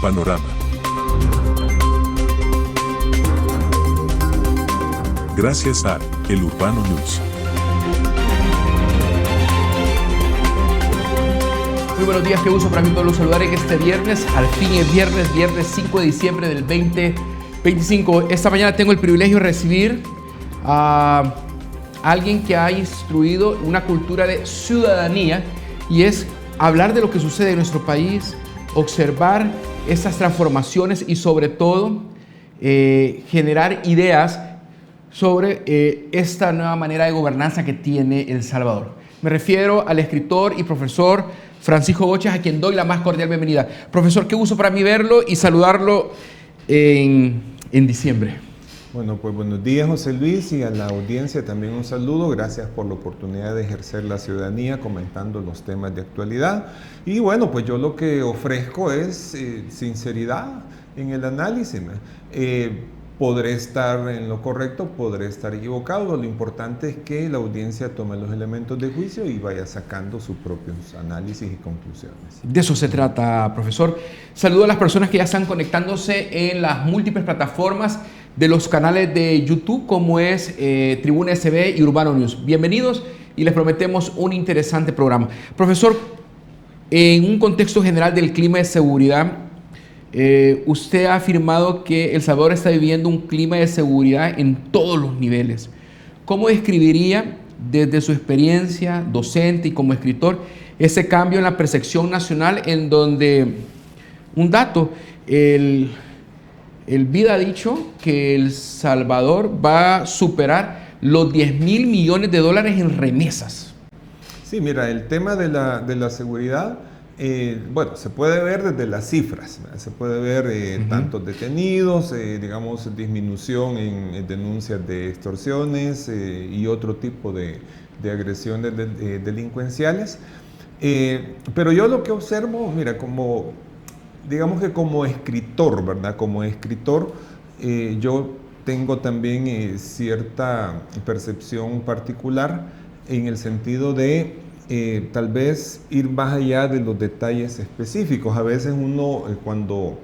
Panorama. Gracias a El Urbano News. Muy buenos días, qué gusto para mí poderlos saludar en este viernes. Al fin es viernes 5 de diciembre del 2025. Esta mañana tengo el privilegio de recibir a alguien que ha instruido una cultura de ciudadanía y es hablar de lo que sucede en nuestro país, observar estas transformaciones y sobre todo generar ideas sobre esta nueva manera de gobernanza que tiene El Salvador. Me refiero al escritor y profesor Francisco Goches, a quien doy la más cordial bienvenida. Profesor, qué gusto para mí verlo y saludarlo en diciembre. Bueno, pues buenos días, José Luis, y a la audiencia también un saludo. Gracias por la oportunidad de ejercer la ciudadanía comentando los temas de actualidad. Y bueno, pues yo lo que ofrezco es sinceridad en el análisis. Podré estar en lo correcto, podré estar equivocado. Lo importante es que la audiencia tome los elementos de juicio y vaya sacando sus propios análisis y conclusiones. De eso se trata, profesor. Saludo a las personas que ya están conectándose en las múltiples plataformas de los canales de YouTube, como es Tribuna SB y Urbano News. Bienvenidos y les prometemos un interesante programa. Profesor, en un contexto general del clima de seguridad, usted ha afirmado que El Salvador está viviendo un clima de seguridad en todos los niveles. ¿Cómo describiría desde su experiencia docente y como escritor ese cambio en la percepción nacional en donde, un dato, el BID ha dicho que El Salvador va a superar los 10,000 millones de dólares en remesas? Sí, mira, el tema de la seguridad, bueno, se puede ver desde las cifras, ¿verdad? Se puede ver tantos detenidos, digamos, disminución en denuncias de extorsiones y otro tipo de agresiones delincuenciales. Pero yo lo que observo, mira, digamos que como escritor, ¿verdad? Como escritor, yo tengo también cierta percepción particular en el sentido de tal vez ir más allá de los detalles específicos. A veces uno cuando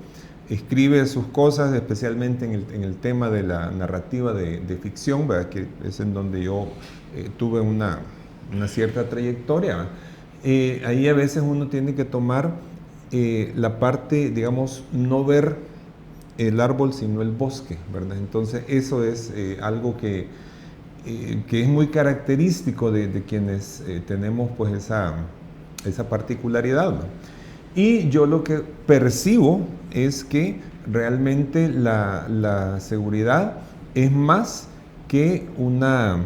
escribe sus cosas, especialmente en el tema de la narrativa de ficción, ¿verdad? Que es en donde yo tuve una cierta trayectoria, ahí a veces uno tiene que tomar la parte, digamos, no ver el árbol sino el bosque, ¿verdad? Entonces eso es algo que es muy característico de quienes tenemos pues esa particularidad, ¿no? Y yo lo que percibo es que realmente la seguridad es más que una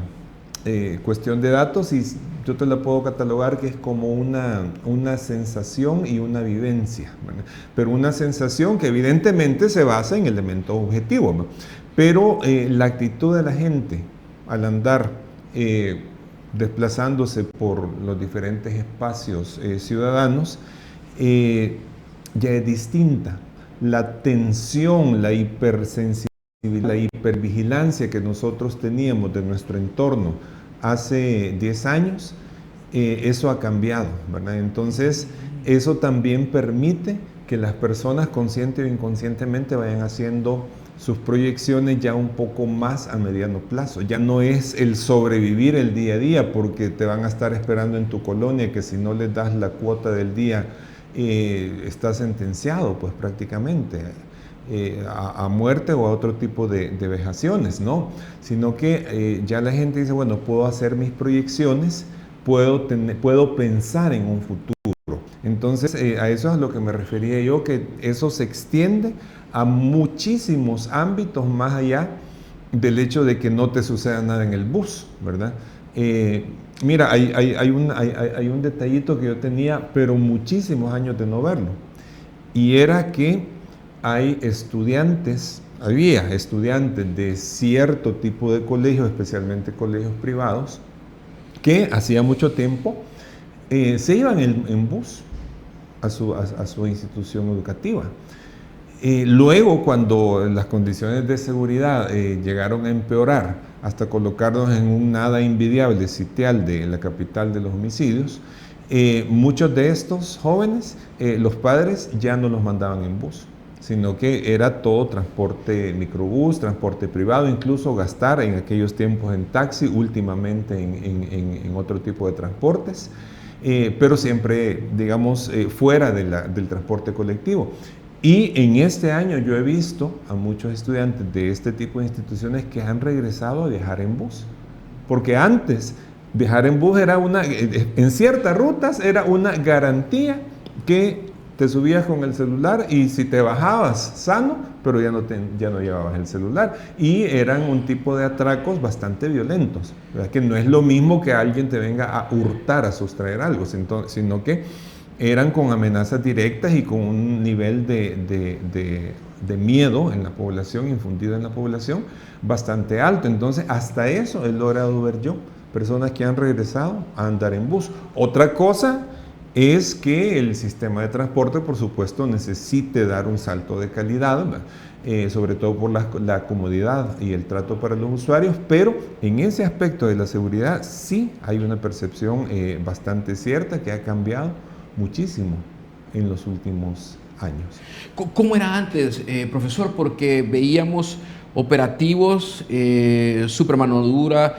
cuestión de datos, y yo te la puedo catalogar que es como una sensación y una vivencia, ¿verdad? Pero una sensación que evidentemente se basa en elementos objetivos, ¿no? Pero la actitud de la gente al andar desplazándose por los diferentes espacios ciudadanos ya es distinta. La tensión, la hipersensibilidad, la hipervigilancia que nosotros teníamos de nuestro entorno hace 10 años, eso ha cambiado, ¿verdad? Entonces, eso también permite que las personas consciente o inconscientemente vayan haciendo sus proyecciones ya un poco más a mediano plazo. Ya no es el sobrevivir el día a día, porque te van a estar esperando en tu colonia que si no les das la cuota del día, estás sentenciado, pues prácticamente a muerte o a otro tipo de vejaciones, ¿no? Sino que ya la gente dice, bueno, puedo hacer mis proyecciones, puedo pensar en un futuro. Entonces, a eso es a lo que me refería yo, que eso se extiende a muchísimos ámbitos más allá del hecho de que no te suceda nada en el bus, ¿verdad? Mira, hay un detallito que yo tenía, pero muchísimos años de no verlo, y era que había estudiantes de cierto tipo de colegios, especialmente colegios privados, que hacía mucho tiempo se iban en bus a su institución educativa. Luego, cuando las condiciones de seguridad llegaron a empeorar hasta colocarnos en un nada envidiable sitial de la capital de los homicidios, muchos de estos jóvenes, los padres ya no los mandaban en bus, sino que era todo transporte microbús, transporte privado, incluso gastar en aquellos tiempos en taxi, últimamente en otro tipo de transportes, pero siempre, digamos, fuera del transporte colectivo. Y en este año yo he visto a muchos estudiantes de este tipo de instituciones que han regresado a viajar en bus, porque antes viajar en bus era en ciertas rutas era una garantía que te subías con el celular y si te bajabas sano, pero ya no llevabas el celular. Y eran un tipo de atracos bastante violentos, ¿verdad? Que no es lo mismo que alguien te venga a hurtar, a sustraer algo, sino que eran con amenazas directas y con un nivel de miedo en la población, infundido en la población, bastante alto. Entonces, hasta eso he logrado ver yo, personas que han regresado a andar en bus. Otra cosa es que el sistema de transporte, por supuesto, necesite dar un salto de calidad, sobre todo por la comodidad y el trato para los usuarios, pero en ese aspecto de la seguridad sí hay una percepción bastante cierta que ha cambiado muchísimo en los últimos años. ¿Cómo era antes, profesor? Porque veíamos operativos, super mano dura,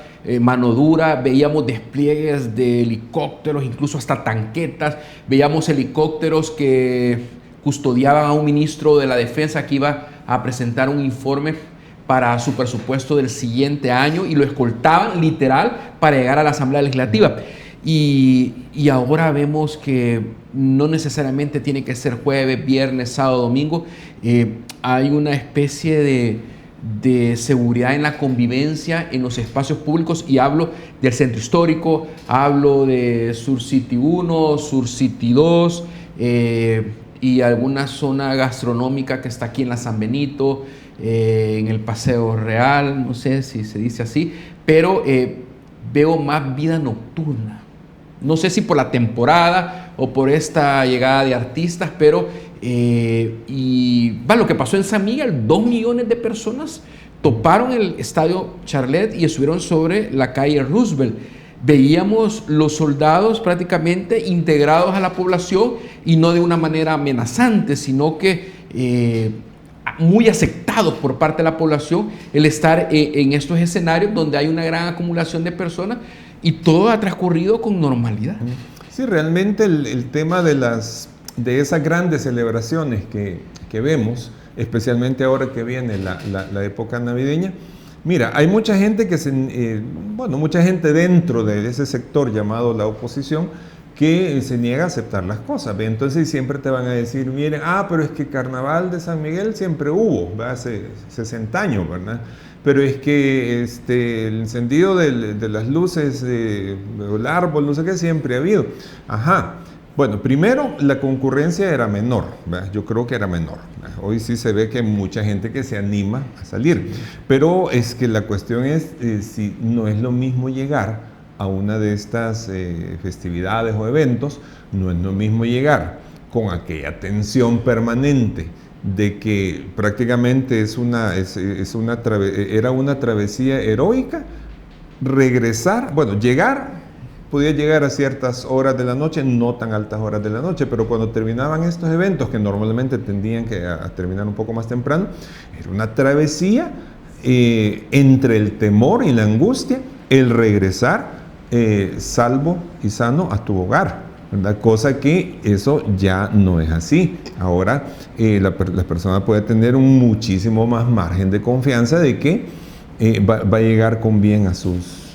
veíamos despliegues de helicópteros, incluso hasta tanquetas, veíamos helicópteros que custodiaban a un ministro de la Defensa que iba a presentar un informe para su presupuesto del siguiente año y lo escoltaban literal para llegar a la Asamblea Legislativa. Y ahora vemos que no necesariamente tiene que ser jueves, viernes, sábado, domingo. Hay una especie de seguridad en la convivencia en los espacios públicos, y hablo del centro histórico, hablo de Sur City 1, Sur City 2 y alguna zona gastronómica que está aquí en la San Benito, en el Paseo Real, no sé si se dice así, pero veo más vida nocturna. No sé si por la temporada o por esta llegada de artistas, pero lo que pasó en San Miguel, 2 millones de personas toparon el estadio Charlet y estuvieron sobre la calle Roosevelt. Veíamos los soldados prácticamente integrados a la población y no de una manera amenazante, sino que muy aceptados por parte de la población el estar en estos escenarios donde hay una gran acumulación de personas y todo ha transcurrido con normalidad. Sí, realmente el tema de esas grandes celebraciones que vemos, especialmente ahora que viene la época navideña, mira, hay mucha gente mucha gente dentro de ese sector llamado la oposición que se niega a aceptar las cosas, ¿ve? Entonces siempre te van a decir, miren, pero es que Carnaval de San Miguel siempre hubo, ¿ve? Hace 60 años, ¿verdad? Pero es que el encendido de las luces, el árbol, no sé qué, siempre ha habido. Ajá. Bueno, primero, la concurrencia era menor, ¿verdad? Yo creo que era menor, ¿verdad? Hoy sí se ve que hay mucha gente que se anima a salir, pero es que la cuestión es si no es lo mismo llegar a una de estas festividades o eventos, no es lo mismo llegar con aquella tensión permanente de que prácticamente era una travesía heroica, regresar, podía llegar a ciertas horas de la noche, no tan altas horas de la noche, pero cuando terminaban estos eventos, que normalmente tendían a terminar un poco más temprano, era una travesía entre el temor y la angustia, el regresar salvo y sano a tu hogar, ¿verdad? Cosa que eso ya no es así. Ahora la persona puede tener un muchísimo más margen de confianza de que va a llegar con bien a sus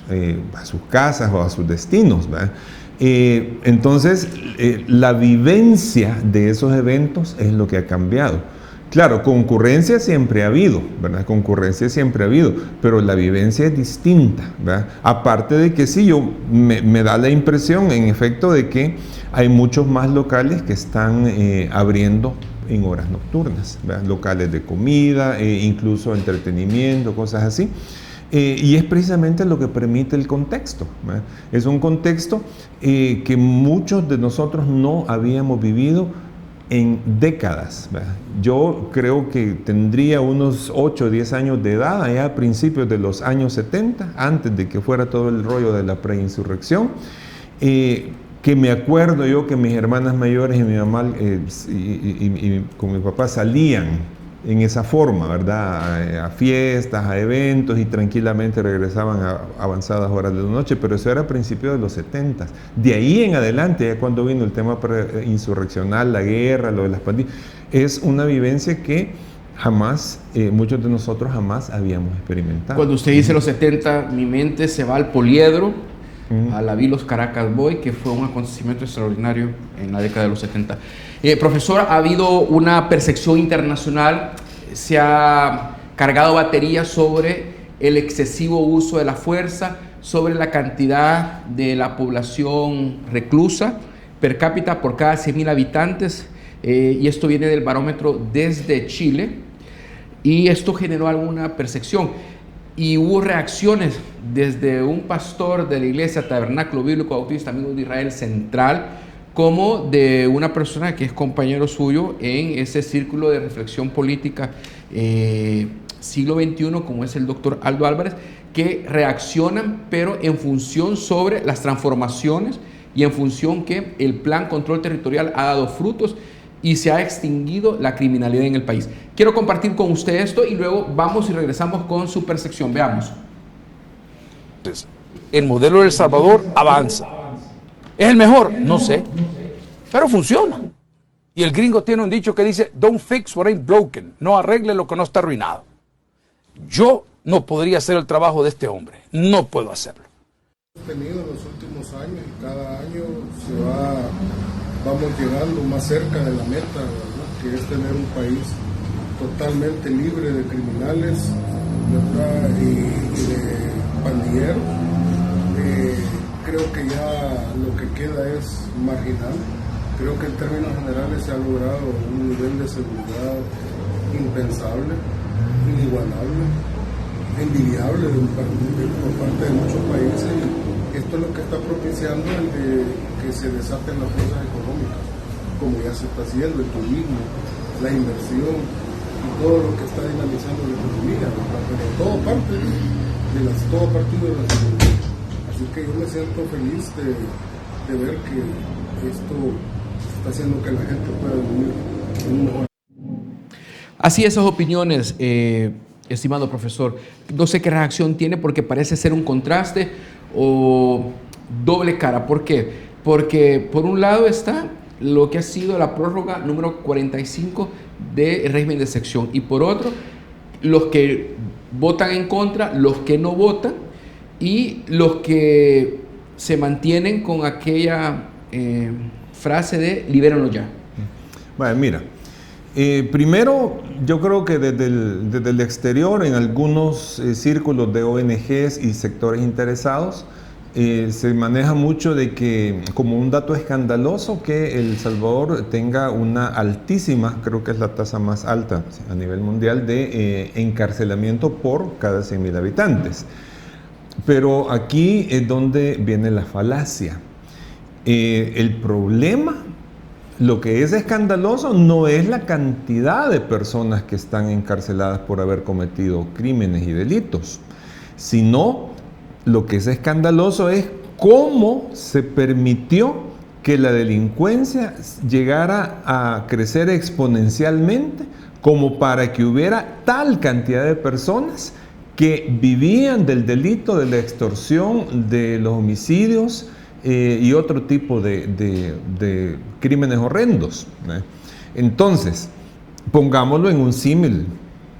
casas o a sus destinos, ¿verdad? Entonces, la vivencia de esos eventos es lo que ha cambiado. Claro, concurrencia siempre ha habido, ¿verdad? Concurrencia siempre ha habido, pero la vivencia es distinta, ¿verdad? Aparte de que sí, me da la impresión, en efecto, de que hay muchos más locales que están abriendo en horas nocturnas, ¿verdad? Locales de comida, incluso entretenimiento, cosas así. Y es precisamente lo que permite el contexto, ¿verdad? Es un contexto que muchos de nosotros no habíamos vivido en décadas, ¿verdad? Yo creo que tendría unos 8 o 10 años de edad, allá a principios de los años 70, antes de que fuera todo el rollo de la preinsurrección, que me acuerdo yo que mis hermanas mayores y mi mamá y con mi papá salían en esa forma, ¿verdad? A fiestas, a eventos, y tranquilamente regresaban a avanzadas horas de la noche, pero eso era a principios de los 70. De ahí en adelante, ya cuando vino el tema insurreccional, la guerra, lo de las pandillas, es una vivencia que jamás, muchos de nosotros jamás habíamos experimentado. Cuando usted dice los 70, mi mente se va al Poliedro, a la Vilos Caracas Boy, que fue un acontecimiento extraordinario en la década de los 70. Profesor, ha habido una percepción internacional, se ha cargado batería sobre el excesivo uso de la fuerza, sobre la cantidad de la población reclusa per cápita por cada 100.000 habitantes, y esto viene del barómetro desde Chile, y esto generó alguna percepción. Y hubo reacciones desde un pastor de la iglesia Tabernáculo Bíblico Bautista Amigos de Israel Central, como de una persona que es compañero suyo en ese círculo de reflexión política siglo XXI, como es el doctor Aldo Álvarez, que reaccionan, pero en función sobre las transformaciones y en función que el plan control territorial ha dado frutos y se ha extinguido la criminalidad en el país. Quiero compartir con usted esto y luego vamos y regresamos con su percepción. Veamos. El modelo de El Salvador avanza. ¿Es el mejor? No sé, pero funciona. Y el gringo tiene un dicho que dice, don't fix what ain't broken, no arregle lo que no está arruinado. Yo no podría hacer el trabajo de este hombre, no puedo hacerlo. Tenido en los últimos años y cada año vamos llegando más cerca de la meta, ¿verdad? Que es tener un país totalmente libre de criminales, ¿verdad? Y de pandilleros. Creo que ya lo que queda es marginal. Creo que en términos generales se ha logrado un nivel de seguridad impensable, inigualable, envidiable por parte de muchos países. Y esto es lo que está propiciando el de que se desaten las fuerzas económicas, como ya se está haciendo, el turismo, la inversión y todo lo que está dinamizando la economía, pero todo partido de la seguridad. Así que yo me siento feliz de ver que esto está haciendo que la gente pueda vivir en un mejor. Así esas opiniones, estimado profesor. No sé qué reacción tiene porque parece ser un contraste o doble cara. ¿Por qué? Porque por un lado está lo que ha sido la prórroga número 45 del régimen de sección y por otro los que votan en contra, los que no votan y los que se mantienen con aquella frase de libérenlo ya. Bueno, mira, primero yo creo que desde el exterior, en algunos círculos de ONGs y sectores interesados, se maneja mucho de que, como un dato escandaloso, que El Salvador tenga una altísima, creo que es la tasa más alta a nivel mundial, de encarcelamiento por cada 100.000 habitantes. Pero aquí es donde viene la falacia. El problema, lo que es escandaloso, no es la cantidad de personas que están encarceladas por haber cometido crímenes y delitos, sino lo que es escandaloso es cómo se permitió que la delincuencia llegara a crecer exponencialmente como para que hubiera tal cantidad de personas que vivían del delito, de la extorsión, de los homicidios y otro tipo de crímenes horrendos. Entonces, pongámoslo en un símil,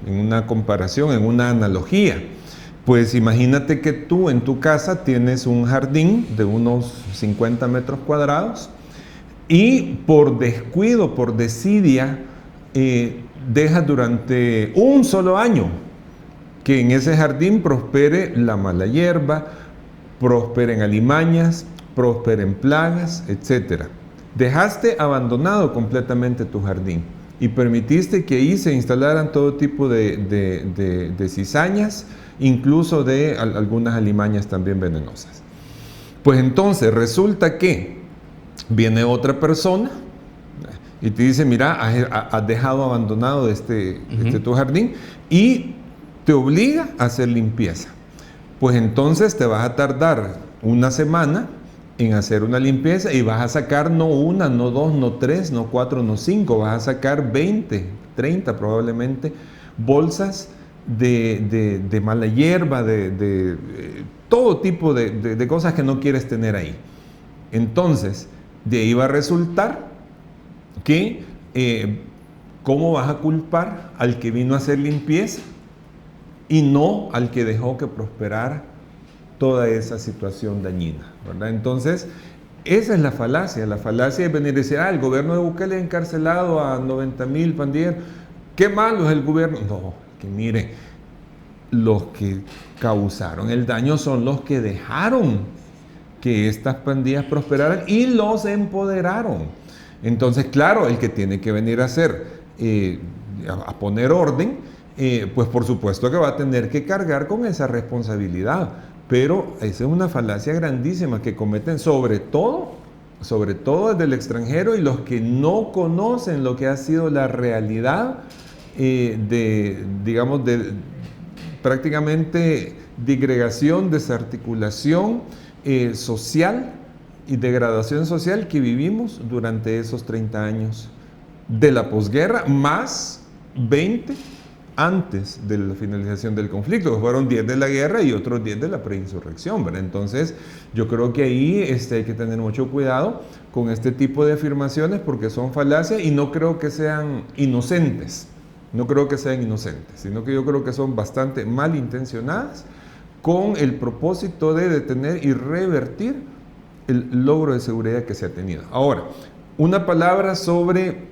en una comparación, en una analogía. Pues imagínate que tú en tu casa tienes un jardín de unos 50 metros cuadrados y por descuido, por desidia, dejas durante un solo año que en ese jardín prospere la mala hierba, prosperen alimañas, prosperen plagas, etc. Dejaste abandonado completamente tu jardín y permitiste que ahí se instalaran todo tipo de cizañas, incluso de algunas alimañas también venenosas. Pues entonces resulta que viene otra persona y te dice, mira, has dejado abandonado tu jardín y te obliga a hacer limpieza. Pues entonces te vas a tardar una semana en hacer una limpieza y vas a sacar no una, no dos, no tres, no cuatro, no cinco, vas a sacar 20, 30 probablemente bolsas de mala hierba, de todo tipo de cosas que no quieres tener ahí. Entonces, de ahí va a resultar que ¿cómo vas a culpar al que vino a hacer limpieza y no al que dejó que prosperara toda esa situación dañina, ¿verdad? Entonces, esa es la falacia. La falacia es venir y decir, el gobierno de Bukele ha encarcelado a 90,000 pandilleros. Qué malo es el gobierno. No, que mire, los que causaron el daño son los que dejaron que estas pandillas prosperaran y los empoderaron. Entonces, claro, el que tiene que venir a hacer, a poner orden, pues por supuesto que va a tener que cargar con esa responsabilidad. Pero esa es una falacia grandísima que cometen sobre todo desde el extranjero y los que no conocen lo que ha sido la realidad digamos, de prácticamente digregación, desarticulación social y degradación social que vivimos durante esos 30 años de la posguerra, más 20 antes de la finalización del conflicto, que fueron 10 de la guerra y otros 10 de la preinsurrección, ¿verdad? Entonces, yo creo que ahí hay que tener mucho cuidado con este tipo de afirmaciones porque son falacias y no creo que sean inocentes, sino que yo creo que son bastante malintencionadas con el propósito de detener y revertir el logro de seguridad que se ha tenido. Ahora, una palabra sobre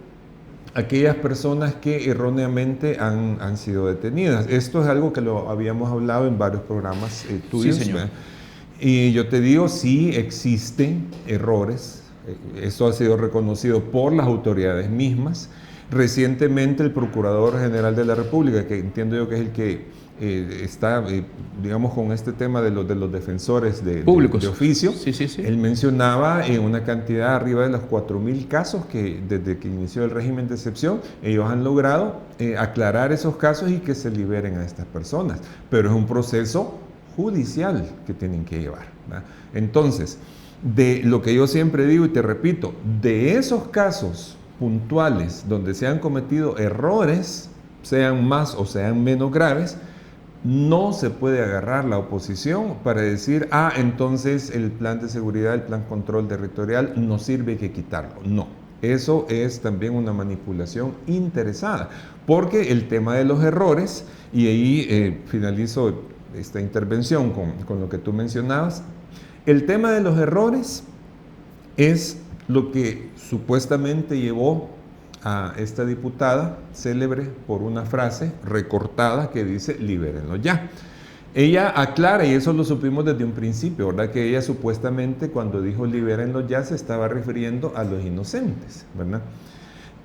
aquellas personas que erróneamente han sido detenidas. Esto es algo que lo habíamos hablado en varios programas tuyos. Sí, señor. Y yo te digo, sí existen errores. Esto ha sido reconocido por las autoridades mismas. Recientemente el Procurador General de la República, que entiendo yo que es el que está, digamos, con este tema de los defensores públicos de oficio, sí. Él mencionaba una cantidad arriba de los 4,000 casos que desde que inició el régimen de excepción, ellos han logrado aclarar esos casos y que se liberen a estas personas. Pero es un proceso judicial que tienen que llevar, ¿verdad? Entonces, de lo que yo siempre digo y te repito, de esos casos puntuales donde se han cometido errores, sean más o sean menos graves, no se puede agarrar la oposición para decir, entonces el plan de seguridad, el plan control territorial no sirve, hay que quitarlo. No, eso es también una manipulación interesada, porque el tema de los errores, y ahí finalizo esta intervención con lo que tú mencionabas, el tema de los errores es lo que supuestamente llevó a esta diputada célebre por una frase recortada que dice libérenlo ya. Ella aclara, y eso lo supimos desde un principio, ¿verdad? Que ella supuestamente cuando dijo libérenlo ya se estaba refiriendo a los inocentes, ¿verdad?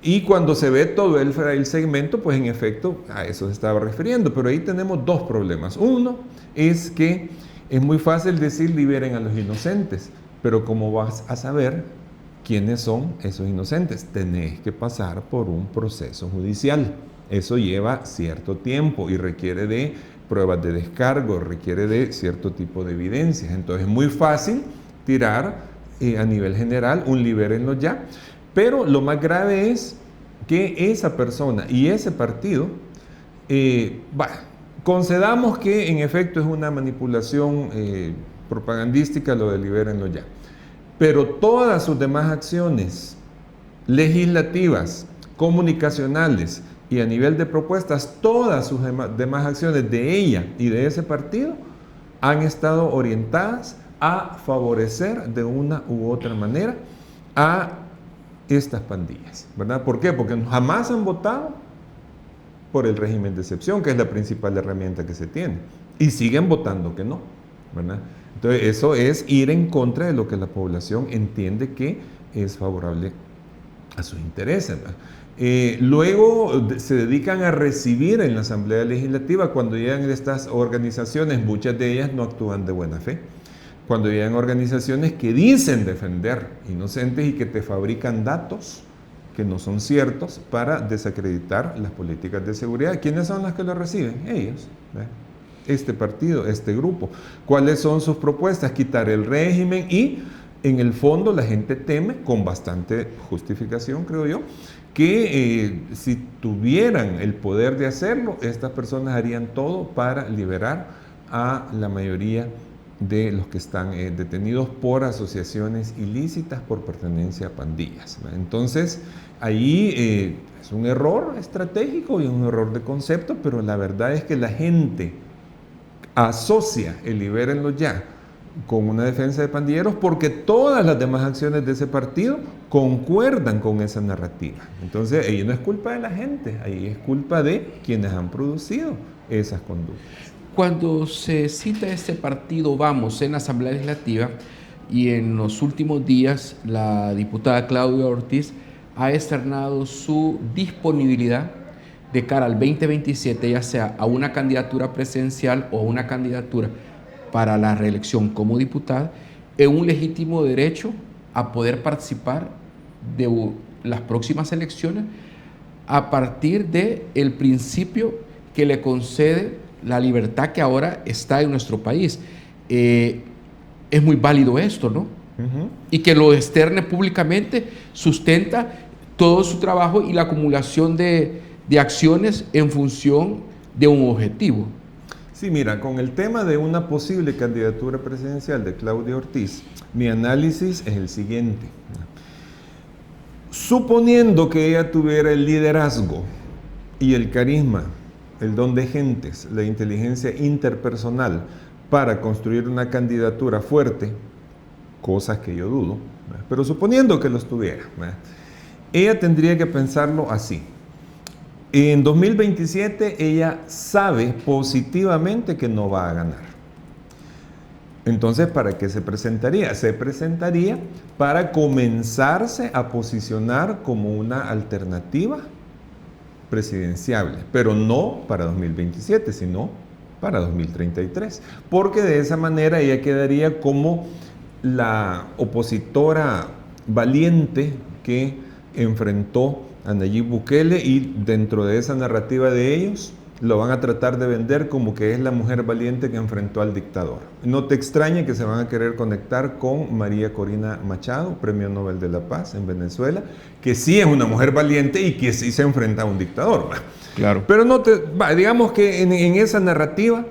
Y cuando se ve todo el segmento, pues en efecto a eso se estaba refiriendo. Pero ahí tenemos dos problemas. Uno es que es muy fácil decir liberen a los inocentes, pero ¿cómo vas a saber quiénes son esos inocentes? Tenés que pasar por un proceso judicial. Eso lleva cierto tiempo y requiere de pruebas de descargo, requiere de cierto tipo de evidencias. Entonces es muy fácil tirar a nivel general un libérenlo ya, pero lo más grave es que esa persona y ese partido, concedamos que en efecto es una manipulación propagandística lo de libérenlo ya. Pero todas sus demás acciones legislativas, comunicacionales y a nivel de propuestas, todas sus demás acciones de ella y de ese partido han estado orientadas a favorecer de una u otra manera a estas pandillas, ¿verdad? ¿Por qué? Porque jamás han votado por el régimen de excepción, que es la principal herramienta que se tiene, y siguen votando que no, ¿verdad? Entonces, eso es ir en contra de lo que la población entiende que es favorable a sus intereses, ¿verdad? Luego se dedican a recibir en la Asamblea Legislativa cuando llegan estas organizaciones, muchas de ellas no actúan de buena fe. Cuando llegan organizaciones que dicen defender inocentes y que te fabrican datos que no son ciertos para desacreditar las políticas de seguridad. ¿Quiénes son las que lo reciben? Ellos, ¿verdad? Este partido, este grupo. ¿Cuáles son sus propuestas? Quitar el régimen y en el fondo la gente teme, con bastante justificación creo yo, que si tuvieran el poder de hacerlo, estas personas harían todo para liberar a la mayoría de los que están detenidos por asociaciones ilícitas por pertenencia a pandillas. Entonces, ahí es un error estratégico y un error de concepto, pero la verdad es que la gente asocia el libérenlo ya con una defensa de pandilleros porque todas las demás acciones de ese partido concuerdan con esa narrativa. Entonces, ahí no es culpa de la gente, ahí es culpa de quienes han producido esas conductas. Cuando se cita este partido Vamos en la Asamblea Legislativa y en los últimos días la diputada Claudia Ortiz ha externado su disponibilidad de cara al 2027, ya sea a una candidatura presidencial o a una candidatura para la reelección como diputada, en un legítimo derecho a poder participar de las próximas elecciones a partir del principio que le concede la libertad que ahora está en nuestro país. Es muy válido esto, ¿no? Y que lo externe públicamente sustenta todo su trabajo y la acumulación de acciones en función de un objetivo. Sí, mira, con el tema de una posible candidatura presidencial de Claudia Ortiz, mi análisis es el siguiente. Suponiendo que ella tuviera el liderazgo y el carisma, el don de gentes, la inteligencia interpersonal para construir una candidatura fuerte, cosas que yo dudo, pero suponiendo que los tuviera, ella tendría que pensarlo así. En 2027 ella sabe positivamente que no va a ganar. Entonces, ¿para qué se presentaría? Se presentaría para comenzarse a posicionar como una alternativa presidenciable, pero no para 2027, sino para 2033, porque de esa manera ella quedaría como la opositora valiente que enfrentó a Nayib Bukele, y dentro de esa narrativa de ellos lo van a tratar de vender como que es la mujer valiente que enfrentó al dictador. No te extrañe que se van a querer conectar con María Corina Machado, Premio Nobel de la Paz en Venezuela, que sí es una mujer valiente y que sí se enfrenta a un dictador. Claro. Pero digamos que en esa narrativa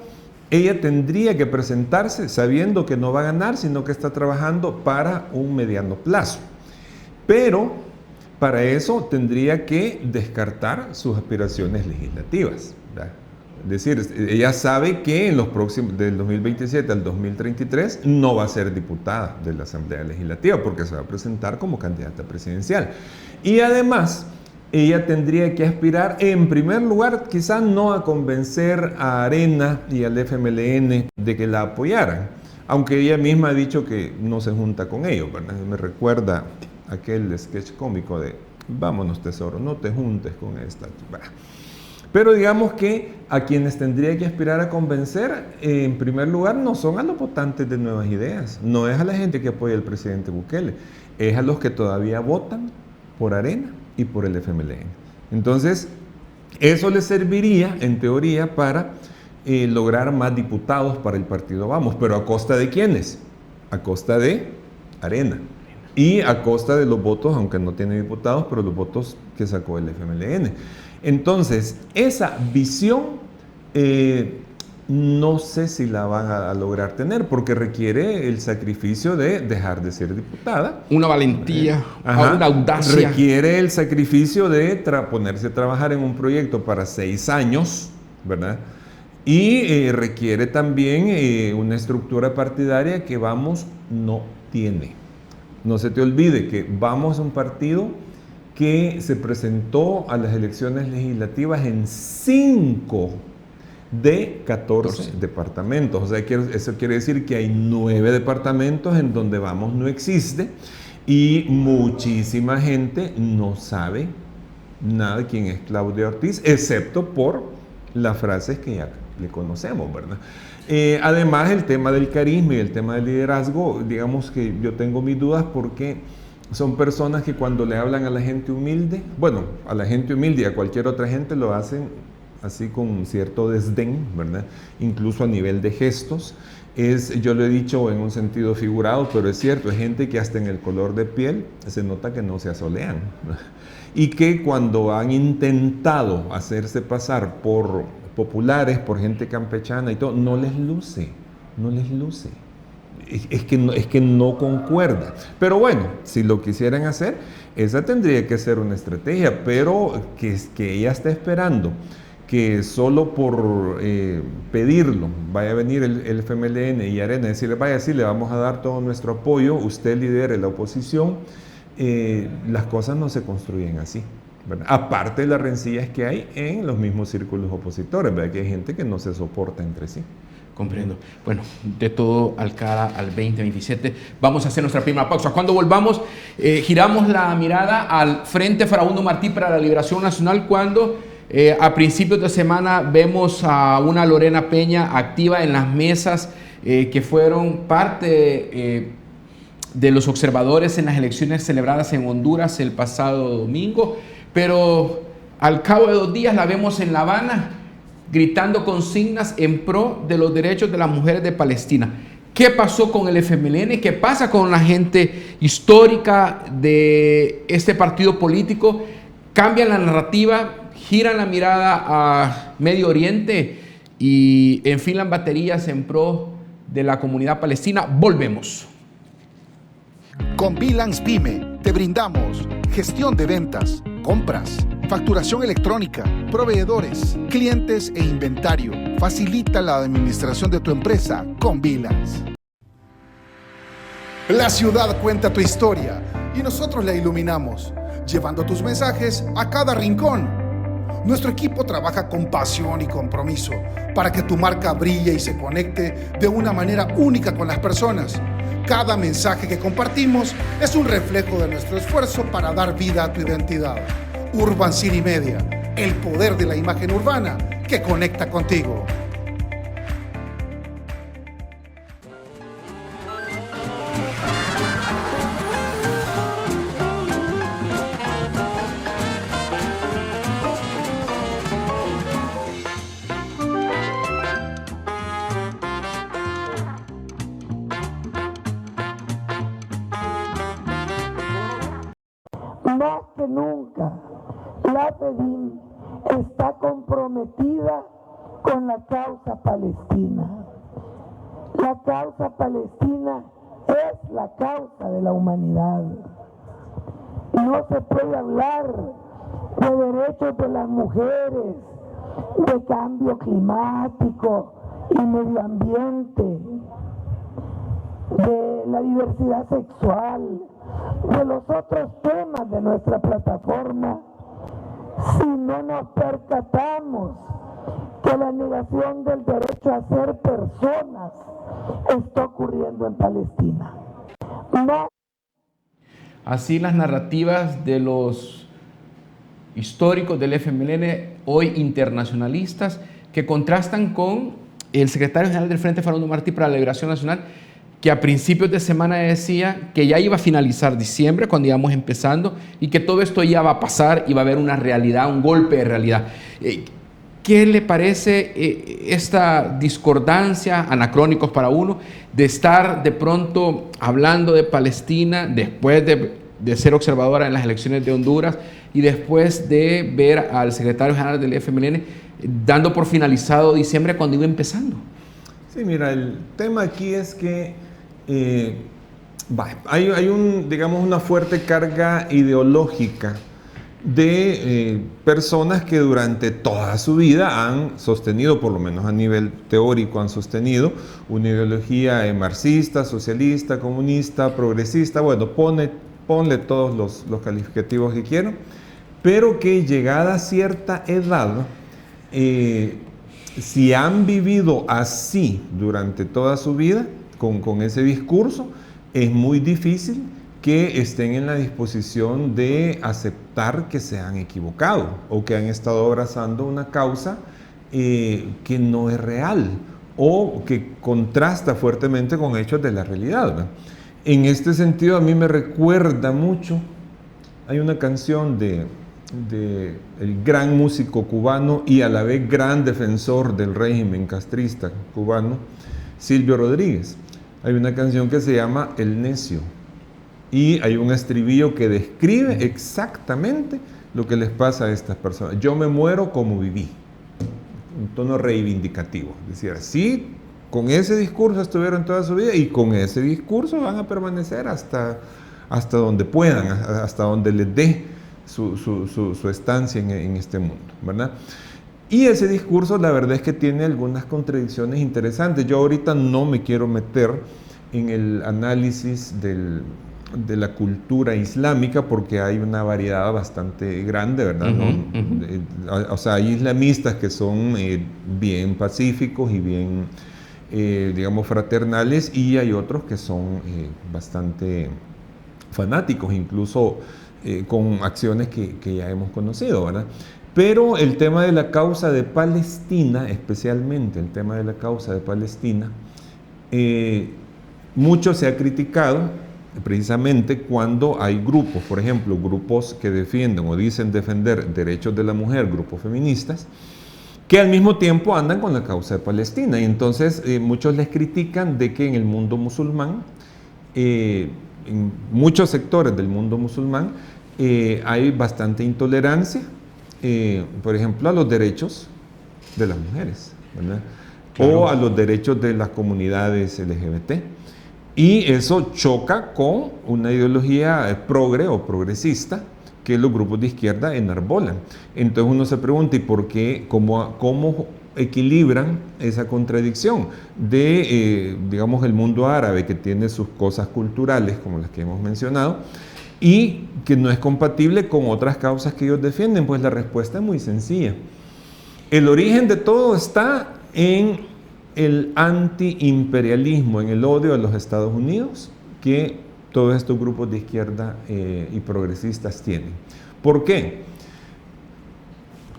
ella tendría que presentarse sabiendo que no va a ganar, sino que está trabajando para un mediano plazo. Pero para eso tendría que descartar sus aspiraciones legislativas, ¿verdad? Es decir, ella sabe que en los próximos, del 2027 al 2033, no va a ser diputada de la Asamblea Legislativa porque se va a presentar como candidata presidencial. Y además, ella tendría que aspirar, en primer lugar, quizás no a convencer a Arena y al FMLN de que la apoyaran, aunque ella misma ha dicho que no se junta con ellos, ¿verdad? Me recuerda aquel sketch cómico de vámonos tesoro, no te juntes con esta. Pero digamos que a quienes tendría que aspirar a convencer, en primer lugar, no son a los votantes de Nuevas Ideas, no es a la gente que apoya al presidente Bukele, es a los que todavía votan por Arena y por el FMLN. Entonces, eso les serviría, en teoría, para lograr más diputados para el partido Vamos, pero ¿a costa de quiénes? A costa de Arena. Y a costa de los votos, aunque no tiene diputados, pero los votos que sacó el FMLN. Entonces, esa visión no sé si la van a lograr tener, porque requiere el sacrificio de dejar de ser diputada. Una valentía, una audacia. Requiere el sacrificio de ponerse a trabajar en un proyecto para 6 años, ¿verdad? Y requiere también una estructura partidaria que Vamos no tiene. No se te olvide que Vamos a un partido que se presentó a las elecciones legislativas en 5 de 14 departamentos. O sea, eso quiere decir que hay 9 departamentos en donde Vamos no existe y muchísima gente no sabe nada de quién es Claudia Ortiz, excepto por las frases que ya le conocemos, ¿verdad? Además, el tema del carisma y el tema del liderazgo, digamos que yo tengo mis dudas porque son personas que cuando le hablan a la gente humilde, bueno, a la gente humilde y a cualquier otra gente lo hacen así con cierto desdén, ¿verdad? Incluso a nivel de gestos. Yo lo he dicho en un sentido figurado, pero es cierto, hay gente que hasta en el color de piel se nota que no se asolean, ¿verdad? Y que cuando han intentado hacerse pasar por populares, por gente campechana y todo, no les luce. Es que no concuerda. Pero bueno, si lo quisieran hacer, esa tendría que ser una estrategia, pero que ella está esperando que solo por pedirlo vaya a venir el FMLN y Arena y decirle, vaya, sí, le vamos a dar todo nuestro apoyo, usted lidere la oposición, las cosas no se construyen así, ¿verdad? Aparte de las rencillas que hay en los mismos círculos opositores, ¿verdad? Que hay gente que no se soporta entre sí. Comprendo. Bueno, de todo al cara al 2027. Vamos a hacer nuestra primera pausa. Cuando volvamos, giramos la mirada al Frente Farabundo Martí para la Liberación Nacional, cuando a principios de semana vemos a una Lorena Peña activa en las mesas que fueron parte de los observadores en las elecciones celebradas en Honduras el pasado domingo, pero al cabo de 2 días la vemos en La Habana gritando consignas en pro de los derechos de las mujeres de Palestina. ¿Qué pasó con el FMLN? ¿Qué pasa con la gente histórica de este partido político? ¿Cambian la narrativa? ¿Giran la mirada a Medio Oriente y enfilan baterías en pro de la comunidad palestina? Volvemos. Con Bilance Pyme te brindamos gestión de ventas, compras, facturación electrónica, proveedores, clientes e inventario. Facilita la administración de tu empresa con Bilance. La ciudad cuenta tu historia y nosotros la iluminamos, llevando tus mensajes a cada rincón. Nuestro equipo trabaja con pasión y compromiso para que tu marca brille y se conecte de una manera única con las personas. Cada mensaje que compartimos es un reflejo de nuestro esfuerzo para dar vida a tu identidad. Urban City Media, el poder de la imagen urbana que conecta contigo. Más que nunca, la FEDIM está comprometida con la causa palestina. La causa palestina es la causa de la humanidad. No se puede hablar de derechos de las mujeres, de cambio climático y medio ambiente, de la diversidad sexual, de los otros temas de nuestra plataforma, si no nos percatamos que la negación del derecho a ser personas está ocurriendo en Palestina. No. Así las narrativas de los históricos del FMLN, hoy internacionalistas, que contrastan con el secretario general del Frente Farabundo Martí para la Liberación Nacional, que a principios de semana decía que ya iba a finalizar diciembre cuando íbamos empezando y que todo esto ya va a pasar y va a haber una realidad, un golpe de realidad. ¿Qué le parece esta discordancia, anacrónicos para uno, de estar de pronto hablando de Palestina después de ser observadora en las elecciones de Honduras y después de ver al secretario general del FMLN dando por finalizado diciembre cuando iba empezando? Sí, mira, el tema aquí es que hay digamos, una fuerte carga ideológica de personas que durante toda su vida han sostenido, por lo menos a nivel teórico, han sostenido una ideología marxista, socialista, comunista, progresista, bueno, ponle todos los calificativos que quieran, pero que llegada a cierta edad, si han vivido así durante toda su vida, con ese discurso, es muy difícil que estén en la disposición de aceptar que se han equivocado o que han estado abrazando una causa que no es real o que contrasta fuertemente con hechos de la realidad, ¿verdad? En este sentido, a mí me recuerda mucho, hay una canción de el gran músico cubano y a la vez gran defensor del régimen castrista cubano, Silvio Rodríguez. Hay una canción que se llama El Necio y hay un estribillo que describe exactamente lo que les pasa a estas personas. Yo me muero como viví. Un tono reivindicativo. Es decir, sí, con ese discurso estuvieron toda su vida y con ese discurso van a permanecer hasta donde puedan, hasta donde les dé su estancia en este mundo, ¿verdad? Y ese discurso, la verdad es que tiene algunas contradicciones interesantes. Yo ahorita no me quiero meter en el análisis de la cultura islámica porque hay una variedad bastante grande, ¿verdad? O sea, hay islamistas que son bien pacíficos y bien, digamos, fraternales, y hay otros que son bastante fanáticos, incluso con acciones que ya hemos conocido, ¿verdad? Pero el tema de la causa de Palestina, especialmente el tema de la causa de Palestina, mucho se ha criticado precisamente cuando hay grupos, por ejemplo, grupos que defienden o dicen defender derechos de la mujer, grupos feministas, que al mismo tiempo andan con la causa de Palestina. Y entonces muchos les critican de que en el mundo musulmán, en muchos sectores del mundo musulmán, hay bastante intolerancia, por ejemplo, a los derechos de las mujeres, ¿verdad? Claro. O a los derechos de las comunidades LGBT. Y eso choca con una ideología progre o progresista que los grupos de izquierda enarbolan. Entonces uno se pregunta, ¿y por qué? ¿Cómo equilibran esa contradicción de, digamos, el mundo árabe, que tiene sus cosas culturales, como las que hemos mencionado, y que no es compatible con otras causas que ellos defienden? Pues la respuesta es muy sencilla. El origen de todo está en el antiimperialismo, en el odio a los Estados Unidos que todos estos grupos de izquierda y progresistas tienen. ¿Por qué?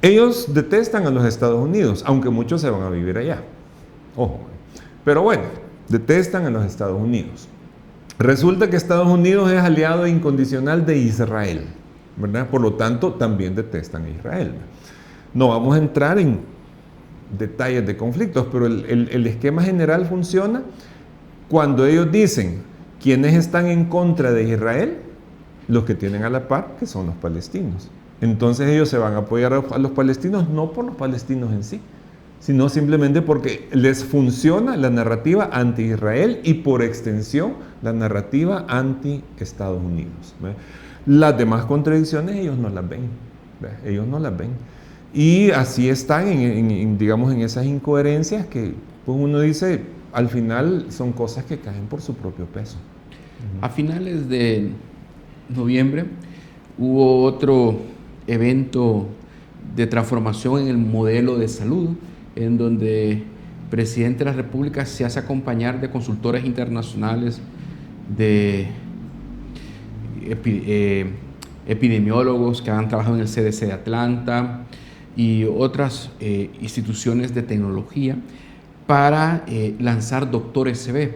Ellos detestan a los Estados Unidos, aunque muchos se van a vivir allá. Ojo. Pero bueno, detestan a los Estados Unidos. Resulta que Estados Unidos es aliado incondicional de Israel, ¿verdad? Por lo tanto, también detestan a Israel. No vamos a entrar en detalles de conflictos, pero el esquema general funciona cuando ellos dicen quiénes están en contra de Israel, los que tienen a la par, que son los palestinos. Entonces ellos se van a apoyar a los palestinos, no por los palestinos en sí, sino simplemente porque les funciona la narrativa anti-Israel y por extensión la narrativa anti-Estados Unidos. ¿Ve? Las demás contradicciones ellos no las ven, ¿ve? Ellos no las ven. Y así están, digamos, en esas incoherencias que pues uno dice, al final son cosas que caen por su propio peso. A finales de noviembre hubo otro evento de transformación en el modelo de salud, en donde el presidente de la República se hace acompañar de consultores internacionales, de epidemiólogos que han trabajado en el CDC de Atlanta y otras instituciones de tecnología para lanzar Doctor SB.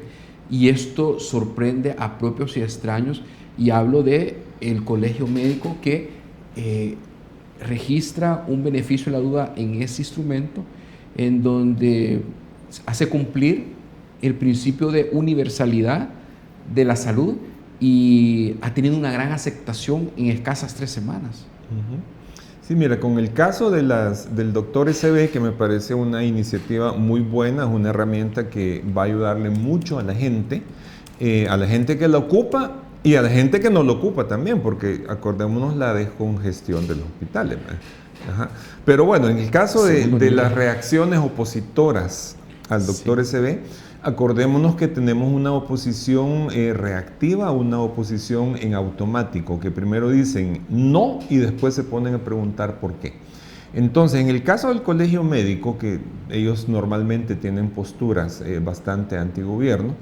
Y esto sorprende a propios y extraños, y hablo de el colegio médico que registra un beneficio de la duda en ese instrumento, en donde hace cumplir el principio de universalidad de la salud y ha tenido una gran aceptación en escasas 3 semanas. Sí, mira, con el caso del Doctor SB, que me parece una iniciativa muy buena, es una herramienta que va a ayudarle mucho a la gente que la ocupa y a la gente que no lo ocupa también, porque acordémonos la descongestión de los hospitales. Ajá. Pero bueno, en el caso de las reacciones opositoras al Doctor SB, acordémonos que tenemos una oposición reactiva, una oposición en automático, que primero dicen no y después se ponen a preguntar por qué. Entonces, en el caso del colegio médico, que ellos normalmente tienen posturas bastante antigobierno,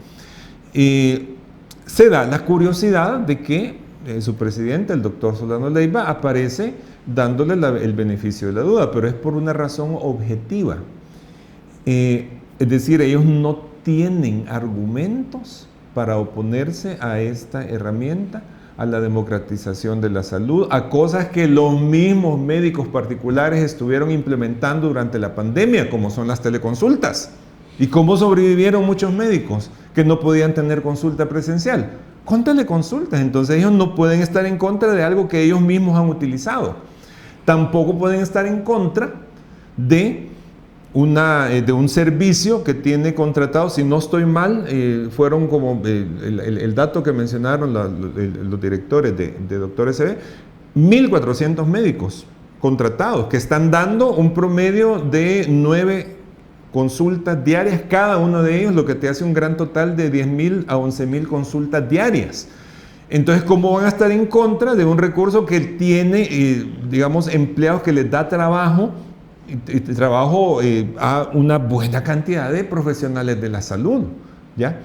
se da la curiosidad de que su presidente, el doctor Solano Leiva, aparece dándole el beneficio de la duda, pero es por una razón objetiva. Es decir, ellos no tienen argumentos para oponerse a esta herramienta a la democratización de la salud, a cosas que los mismos médicos particulares estuvieron implementando durante la pandemia, como son las teleconsultas. ¿Y cómo sobrevivieron muchos médicos que no podían tener consulta presencial? Con teleconsultas. Entonces ellos no pueden estar en contra de algo que ellos mismos han utilizado. Tampoco pueden estar en contra de un servicio que tiene contratado, si no estoy mal, fueron como el dato que mencionaron los directores de Doctor SB, 1.400 médicos contratados que están dando un promedio de 9 consultas diarias cada uno de ellos, lo que te hace un gran total de 10.000 a 11.000 consultas diarias. Entonces, ¿cómo van a estar en contra de un recurso que tiene, digamos, empleados que les da trabajo a una buena cantidad de profesionales de la salud? ¿Ya?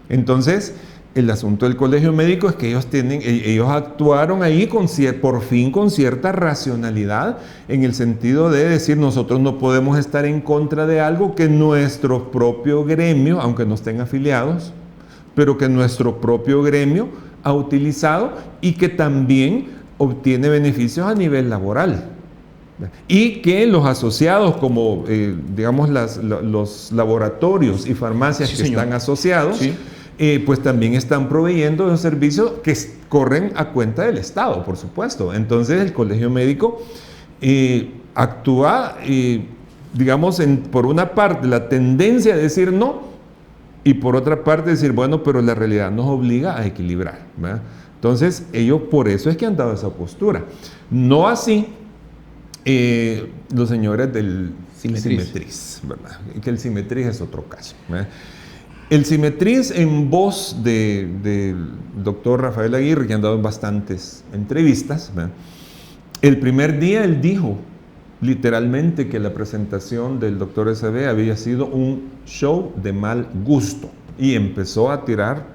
Entonces, el asunto del colegio médico es que ellos actuaron ahí por fin con cierta racionalidad, en el sentido de decir, nosotros no podemos estar en contra de algo que nuestro propio gremio, aunque no estén afiliados, pero que nuestro propio gremio ha utilizado y que también obtiene beneficios a nivel laboral. Y que los asociados, como digamos los laboratorios y farmacias que están asociados, pues también están proveyendo de servicios que corren a cuenta del Estado, por supuesto. Entonces el colegio médico actúa, digamos, por una parte la tendencia a decir no, y por otra parte decir, bueno, pero la realidad nos obliga a equilibrar, ¿verdad? Entonces ellos por eso es que han dado esa postura. No así los señores del Simetriz, ¿verdad? Que el Simetriz es otro caso, ¿verdad? El Simetriz, en voz del doctor Rafael Aguirre, que han dado en bastantes entrevistas, ¿verdad? El primer día él dijo literalmente que la presentación del doctor SB había sido un show de mal gusto y empezó a tirar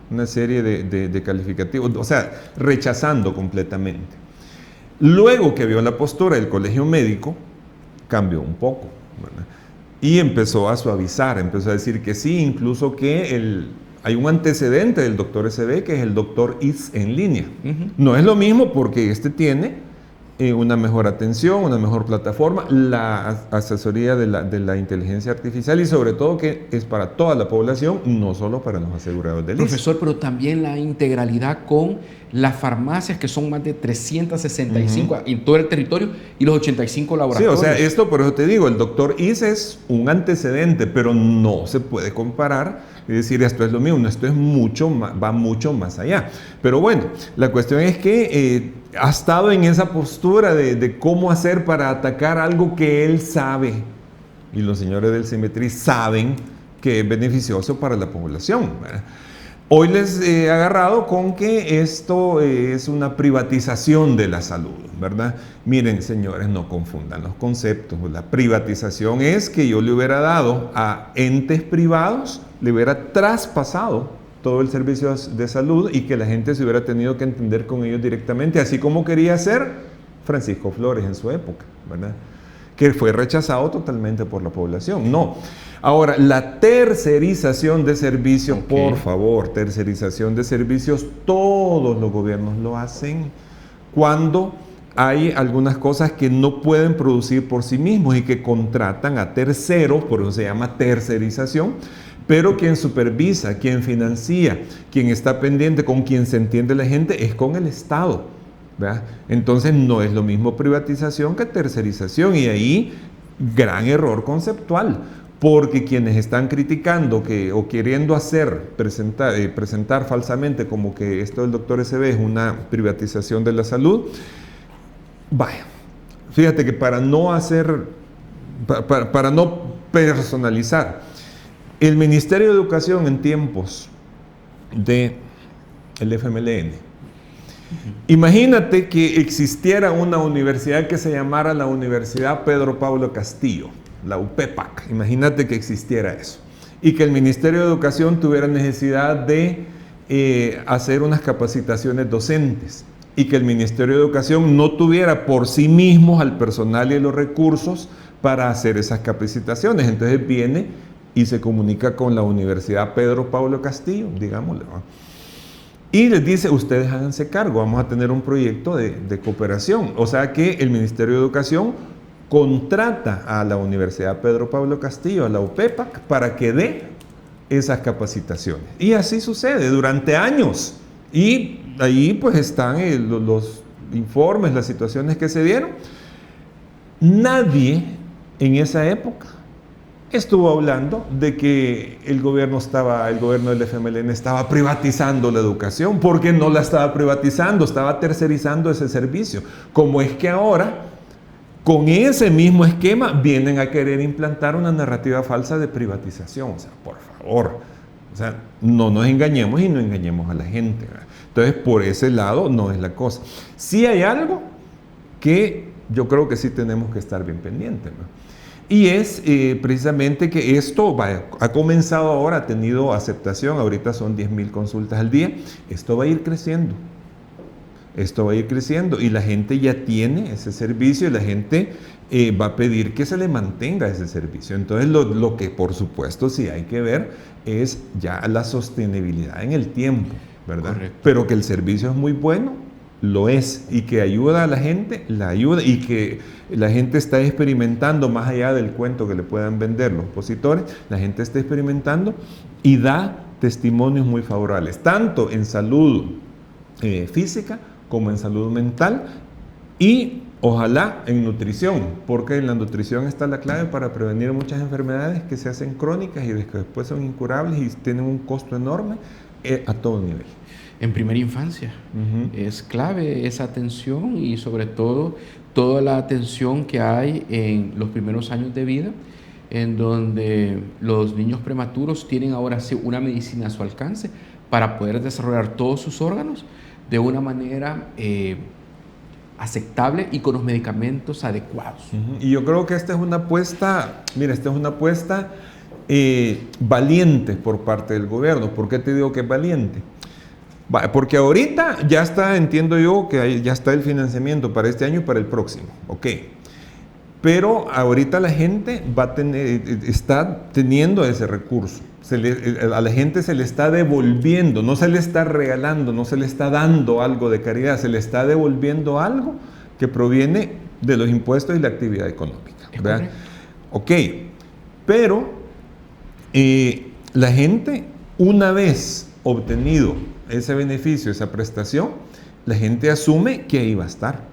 una serie de calificativos, o sea, rechazando completamente. Luego que vio la postura del colegio médico, cambió un poco, ¿verdad? Y empezó a suavizar, empezó a decir que sí, incluso que hay un antecedente del doctor SB, que es el doctor IS en línea. No es lo mismo porque este tiene una mejor atención, una mejor plataforma, la asesoría de la inteligencia artificial y sobre todo que es para toda la población, no solo para los asegurados del ISSSTE. Profesor, pero también la integralidad con las farmacias, que son más de 365 en todo el territorio, y los 85 laboratorios. Sí, o sea, esto, por eso te digo, el doctor ISSSTE es un antecedente, pero no se puede comparar y decir esto es lo mismo, esto es va mucho más allá. Pero bueno, la cuestión es que ha estado en esa postura de cómo hacer para atacar algo que él sabe, y los señores del Simetriz saben que es beneficioso para la población, ¿verdad? Hoy les he agarrado con que esto es una privatización de la salud, ¿verdad? Miren, señores, no confundan los conceptos. La privatización es que yo le hubiera dado a entes privados, le hubiera traspasado todo el servicio de salud y que la gente se hubiera tenido que entender con ellos directamente, así como quería hacer Francisco Flores en su época, ¿verdad? Que fue rechazado totalmente por la población. No. Ahora, la tercerización de servicios, por favor, tercerización de servicios, todos los gobiernos lo hacen cuando hay algunas cosas que no pueden producir por sí mismos y que contratan a terceros, por eso se llama tercerización, pero quien supervisa, quien financia, quien está pendiente, con quien se entiende la gente, es con el Estado, ¿verdad? Entonces no es lo mismo privatización que tercerización, y ahí gran error conceptual, porque quienes están criticando o queriendo presentar falsamente como que esto del doctor SB es una privatización de la salud, vaya, fíjate que para no personalizar, el Ministerio de Educación en tiempos del FMLN, imagínate que existiera una universidad que se llamara la Universidad Pedro Pablo Castillo, la UPEPAC, imagínate que existiera eso, y que el Ministerio de Educación tuviera necesidad de hacer unas capacitaciones docentes, y que el Ministerio de Educación no tuviera por sí mismos al personal y los recursos para hacer esas capacitaciones. Entonces viene y se comunica con la Universidad Pedro Pablo Castillo, digámoslo, y les dice, ustedes háganse cargo, vamos a tener un proyecto de cooperación. O sea que el Ministerio de Educación contrata a la Universidad Pedro Pablo Castillo, a la UPEPAC, para que dé esas capacitaciones. Y así sucede durante años. Y ahí pues están los informes, las situaciones que se dieron. Nadie en esa época estuvo hablando de que el gobierno del FMLN estaba privatizando la educación, porque no la estaba privatizando, estaba tercerizando ese servicio. Como es que ahora, con ese mismo esquema, vienen a querer implantar una narrativa falsa de privatización. O sea, por favor, o sea, no nos engañemos y no engañemos a la gente, ¿verdad? Entonces, por ese lado no es la cosa. Sí hay algo que yo creo que sí tenemos que estar bien pendientes, ¿no? Y es precisamente que esto ha comenzado ahora, ha tenido aceptación, ahorita son 10,000 consultas al día, esto va a ir creciendo. Esto va a ir creciendo y la gente ya tiene ese servicio y la gente va a pedir que se le mantenga ese servicio. Entonces lo que por supuesto sí hay que ver es ya la sostenibilidad en el tiempo, ¿verdad? Correcto. Pero que el servicio es muy bueno, lo es, y que ayuda a la gente, la ayuda, y que la gente está experimentando, más allá del cuento que le puedan vender los opositores, la gente está experimentando y da testimonios muy favorables, tanto en salud física como en salud mental, y ojalá en nutrición, porque en la nutrición está la clave para prevenir muchas enfermedades que se hacen crónicas y que después son incurables y tienen un costo enorme a todo nivel. En primera infancia. Es clave esa atención y sobre todo toda la atención que hay en los primeros años de vida, en donde los niños prematuros tienen ahora sí una medicina a su alcance para poder desarrollar todos sus órganos de una manera aceptable y con los medicamentos adecuados. Y yo creo que esta es una apuesta, mira, esta es una apuesta valiente por parte del gobierno. ¿Por qué te digo que es valiente? Porque ahorita ya está, entiendo yo, que ya está el financiamiento para este año y para el próximo, ok. Pero ahorita la gente está teniendo ese recurso. A la gente se le está devolviendo, no se le está regalando, no se le está dando algo de caridad, se le está devolviendo algo que proviene de los impuestos y la actividad económica, ¿verdad? Ok, pero la gente, una vez obtenido ese beneficio, esa prestación, la gente asume que ahí va a estar,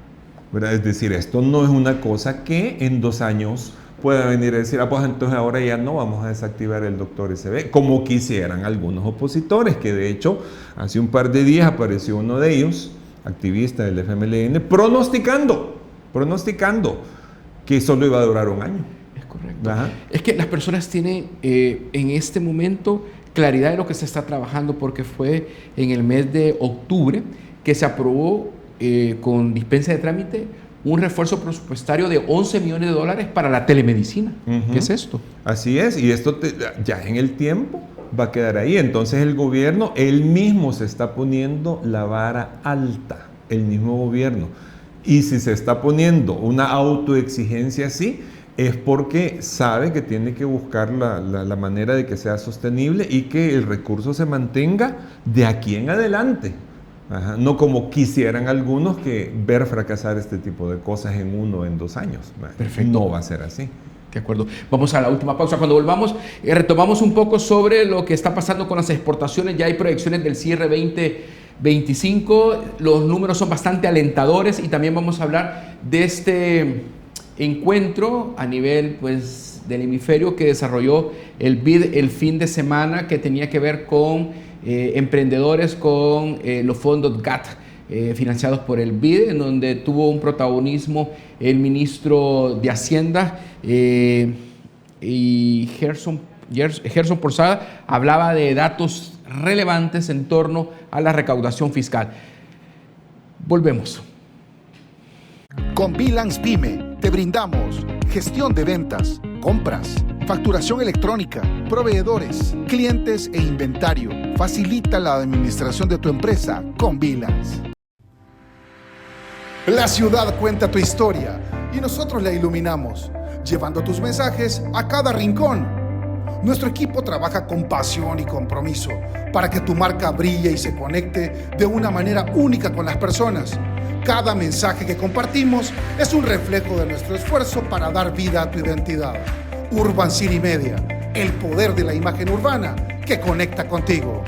¿verdad? Es decir, esto no es una cosa que en 2 años pueda venir a decir, pues entonces ahora ya no vamos a desactivar el doctor SB, como quisieran algunos opositores, que de hecho hace un par de días apareció uno de ellos, activista del FMLN, pronosticando que solo iba a durar 1 año. Es correcto. Ajá. Es que las personas tienen en este momento claridad de lo que se está trabajando, porque fue en el mes de octubre que se aprobó con dispensa de trámite un refuerzo presupuestario de $11 millones para la telemedicina. ¿Qué es esto? Así es, y esto ya en el tiempo va a quedar ahí. Entonces el gobierno, él mismo se está poniendo la vara alta, el mismo gobierno. Y si se está poniendo una autoexigencia así, es porque sabe que tiene que buscar la manera de que sea sostenible y que el recurso se mantenga de aquí en adelante. Ajá. No como quisieran algunos que ver fracasar este tipo de cosas en 1 o en 2 años. Perfecto. No va a ser así. De acuerdo. Vamos a la última pausa. Cuando volvamos, retomamos un poco sobre lo que está pasando con las exportaciones. Ya hay proyecciones del cierre 2025. Los números son bastante alentadores y también vamos a hablar de este encuentro a nivel pues del hemisferio que desarrolló el BID el fin de semana, que tenía que ver con emprendedores con los fondos GAT financiados por el BID, en donde tuvo un protagonismo el ministro de Hacienda y Gerson Posada hablaba de datos relevantes en torno a la recaudación fiscal. Volvemos. Con Bilance Pyme te brindamos gestión de ventas, compras, facturación electrónica, proveedores, clientes e inventario. Facilita la administración de tu empresa con Bilance. La ciudad cuenta tu historia y nosotros la iluminamos, llevando tus mensajes a cada rincón. Nuestro equipo trabaja con pasión y compromiso para que tu marca brille y se conecte de una manera única con las personas. Cada mensaje que compartimos es un reflejo de nuestro esfuerzo para dar vida a tu identidad. Urban City Media, el poder de la imagen urbana que conecta contigo.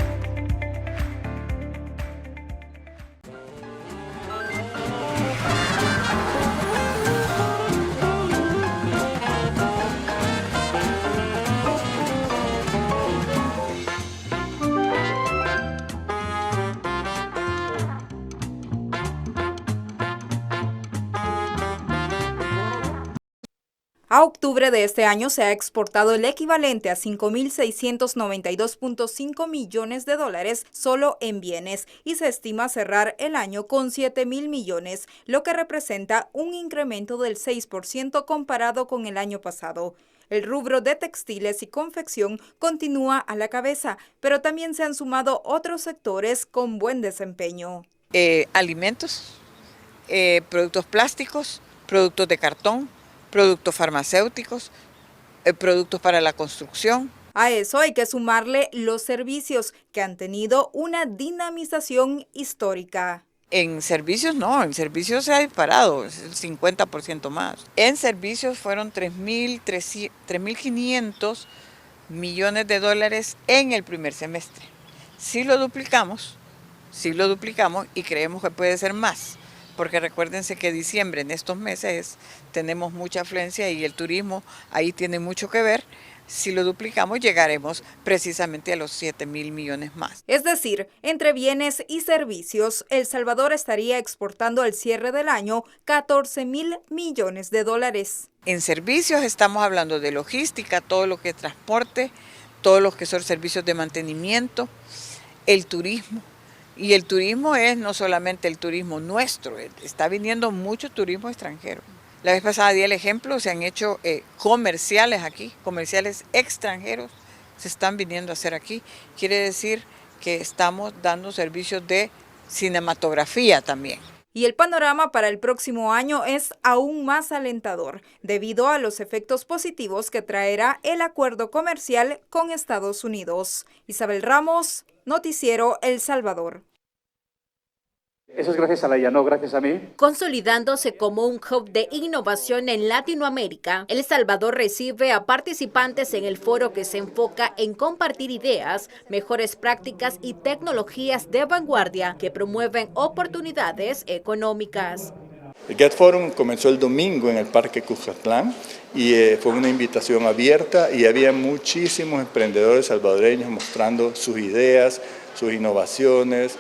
A octubre de este año se ha exportado el equivalente a 5.692.5 millones de dólares solo en bienes y se estima cerrar el año con 7.000 millones, lo que representa un incremento del 6% comparado con el año pasado. El rubro de textiles y confección continúa a la cabeza, pero también se han sumado otros sectores con buen desempeño. Alimentos, productos plásticos, productos de cartón, productos farmacéuticos, productos para la construcción. A eso hay que sumarle los servicios, que han tenido una dinamización histórica. En servicios no, en servicios se ha disparado, es el 50% más. En servicios fueron 3.500 millones de dólares en el primer semestre. Si lo duplicamos y creemos que puede ser más. Porque recuérdense que diciembre, en estos meses, tenemos mucha afluencia y el turismo ahí tiene mucho que ver. Si lo duplicamos, llegaremos precisamente a los 7.000 millones más. Es decir, entre bienes y servicios, El Salvador estaría exportando al cierre del año 14.000 millones de dólares. En servicios estamos hablando de logística, todo lo que es transporte, todo lo que son servicios de mantenimiento, el turismo. Y el turismo es no solamente el turismo nuestro, está viniendo mucho turismo extranjero. La vez pasada di el ejemplo, se han hecho comerciales aquí, comerciales extranjeros se están viniendo a hacer aquí. Quiere decir que estamos dando servicios de cinematografía también. Y el panorama para el próximo año es aún más alentador, debido a los efectos positivos que traerá el acuerdo comercial con Estados Unidos. Isabel Ramos, Noticiero El Salvador. Eso es gracias a la no gracias a mí. Consolidándose como un hub de innovación en Latinoamérica, El Salvador recibe a participantes en el foro que se enfoca en compartir ideas, mejores prácticas y tecnologías de vanguardia que promueven oportunidades económicas. El Get Forum comenzó el domingo en el Parque Cuscatlán y fue una invitación abierta y había muchísimos emprendedores salvadoreños mostrando sus ideas, sus innovaciones,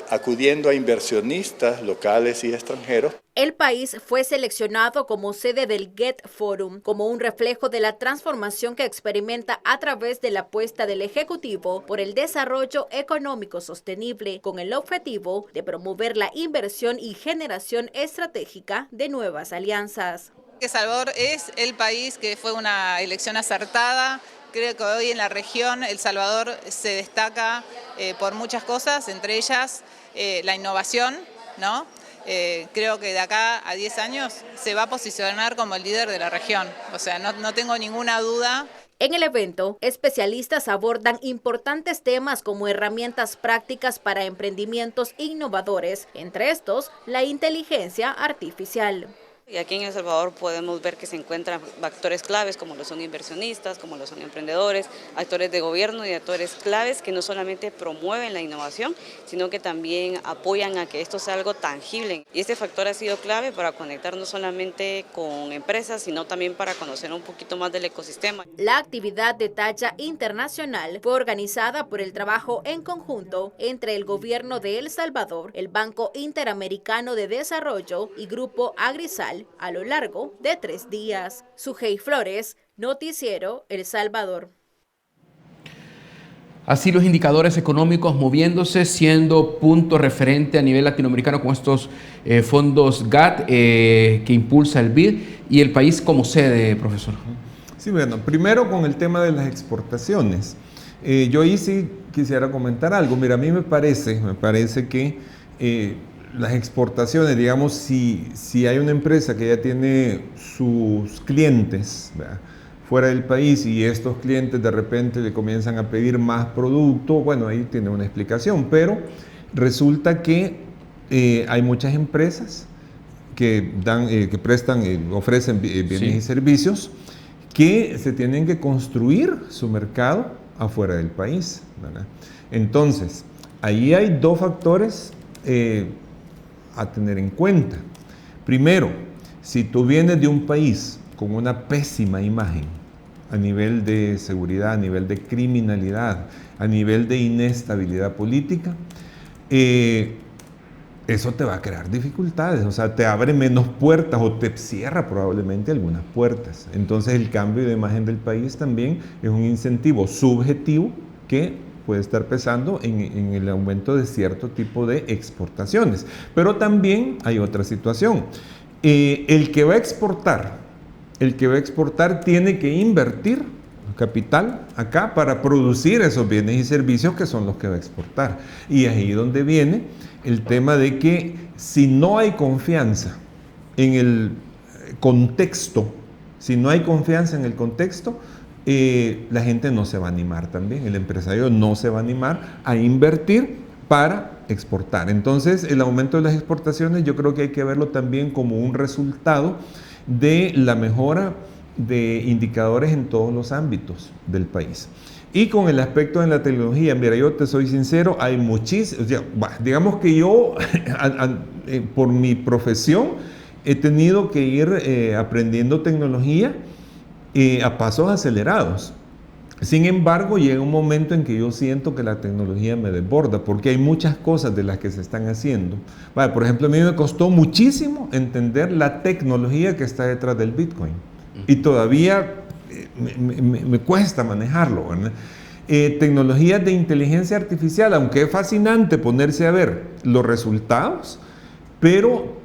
acudiendo a inversionistas locales y extranjeros. El país fue seleccionado como sede del Get Forum, como un reflejo de la transformación que experimenta a través de la apuesta del Ejecutivo por el desarrollo económico sostenible, con el objetivo de promover la inversión y generación estratégica de nuevas alianzas. El Salvador es el país que fue una elección acertada. Creo que hoy en la región El Salvador se destaca por muchas cosas, entre ellas la innovación, ¿no? Creo que de acá a 10 años se va a posicionar como el líder de la región, o sea, no tengo ninguna duda. En el evento, especialistas abordan importantes temas como herramientas prácticas para emprendimientos innovadores, entre estos, la inteligencia artificial. Y aquí en El Salvador podemos ver que se encuentran actores claves como lo son inversionistas, como lo son emprendedores, actores de gobierno y actores claves que no solamente promueven la innovación, sino que también apoyan a que esto sea algo tangible. Y este factor ha sido clave para conectar no solamente con empresas, sino también para conocer un poquito más del ecosistema. La actividad de talla internacional fue organizada por el trabajo en conjunto entre el gobierno de El Salvador, el Banco Interamericano de Desarrollo y Grupo Agrisal, a lo largo de 3 días. Sujei Flores, Noticiero El Salvador. Así los indicadores económicos moviéndose, siendo punto referente a nivel latinoamericano con estos fondos GATT que impulsa el BID y el país como sede, profesor. Sí, bueno, primero con el tema de las exportaciones. Yo ahí sí quisiera comentar algo. Mira, a mí me parece que las exportaciones, digamos, si hay una empresa que ya tiene sus clientes, ¿verdad?, fuera del país y estos clientes de repente le comienzan a pedir más producto, bueno, ahí tiene una explicación, pero resulta que hay muchas empresas que ofrecen bienes y servicios que se tienen que construir su mercado afuera del país, ¿verdad? Entonces, ahí hay dos factores a tener en cuenta. Primero, si tú vienes de un país con una pésima imagen a nivel de seguridad, a nivel de criminalidad, a nivel de inestabilidad política, eso te va a crear dificultades, o sea, te abre menos puertas o te cierra probablemente algunas puertas. Entonces el cambio de imagen del país también es un incentivo subjetivo que puede estar pesando en el aumento de cierto tipo de exportaciones. Pero también hay otra situación. El que va a exportar tiene que invertir capital acá para producir esos bienes y servicios que son los que va a exportar. Y ahí donde viene el tema de que si no hay confianza en el contexto, la gente no se va a animar también, el empresario no se va a animar a invertir para exportar. Entonces, el aumento de las exportaciones yo creo que hay que verlo también como un resultado de la mejora de indicadores en todos los ámbitos del país. Y con el aspecto de la tecnología, mira, yo te soy sincero, hay muchísimos, digamos que yo, por mi profesión, he tenido que ir aprendiendo tecnología a pasos acelerados. Sin embargo, llega un momento en que yo siento que la tecnología me desborda, porque hay muchas cosas de las que se están haciendo. Por ejemplo, a mí me costó muchísimo entender la tecnología que está detrás del Bitcoin. Y todavía me cuesta manejarlo, ¿verdad? Tecnologías de inteligencia artificial, aunque es fascinante ponerse a ver los resultados, pero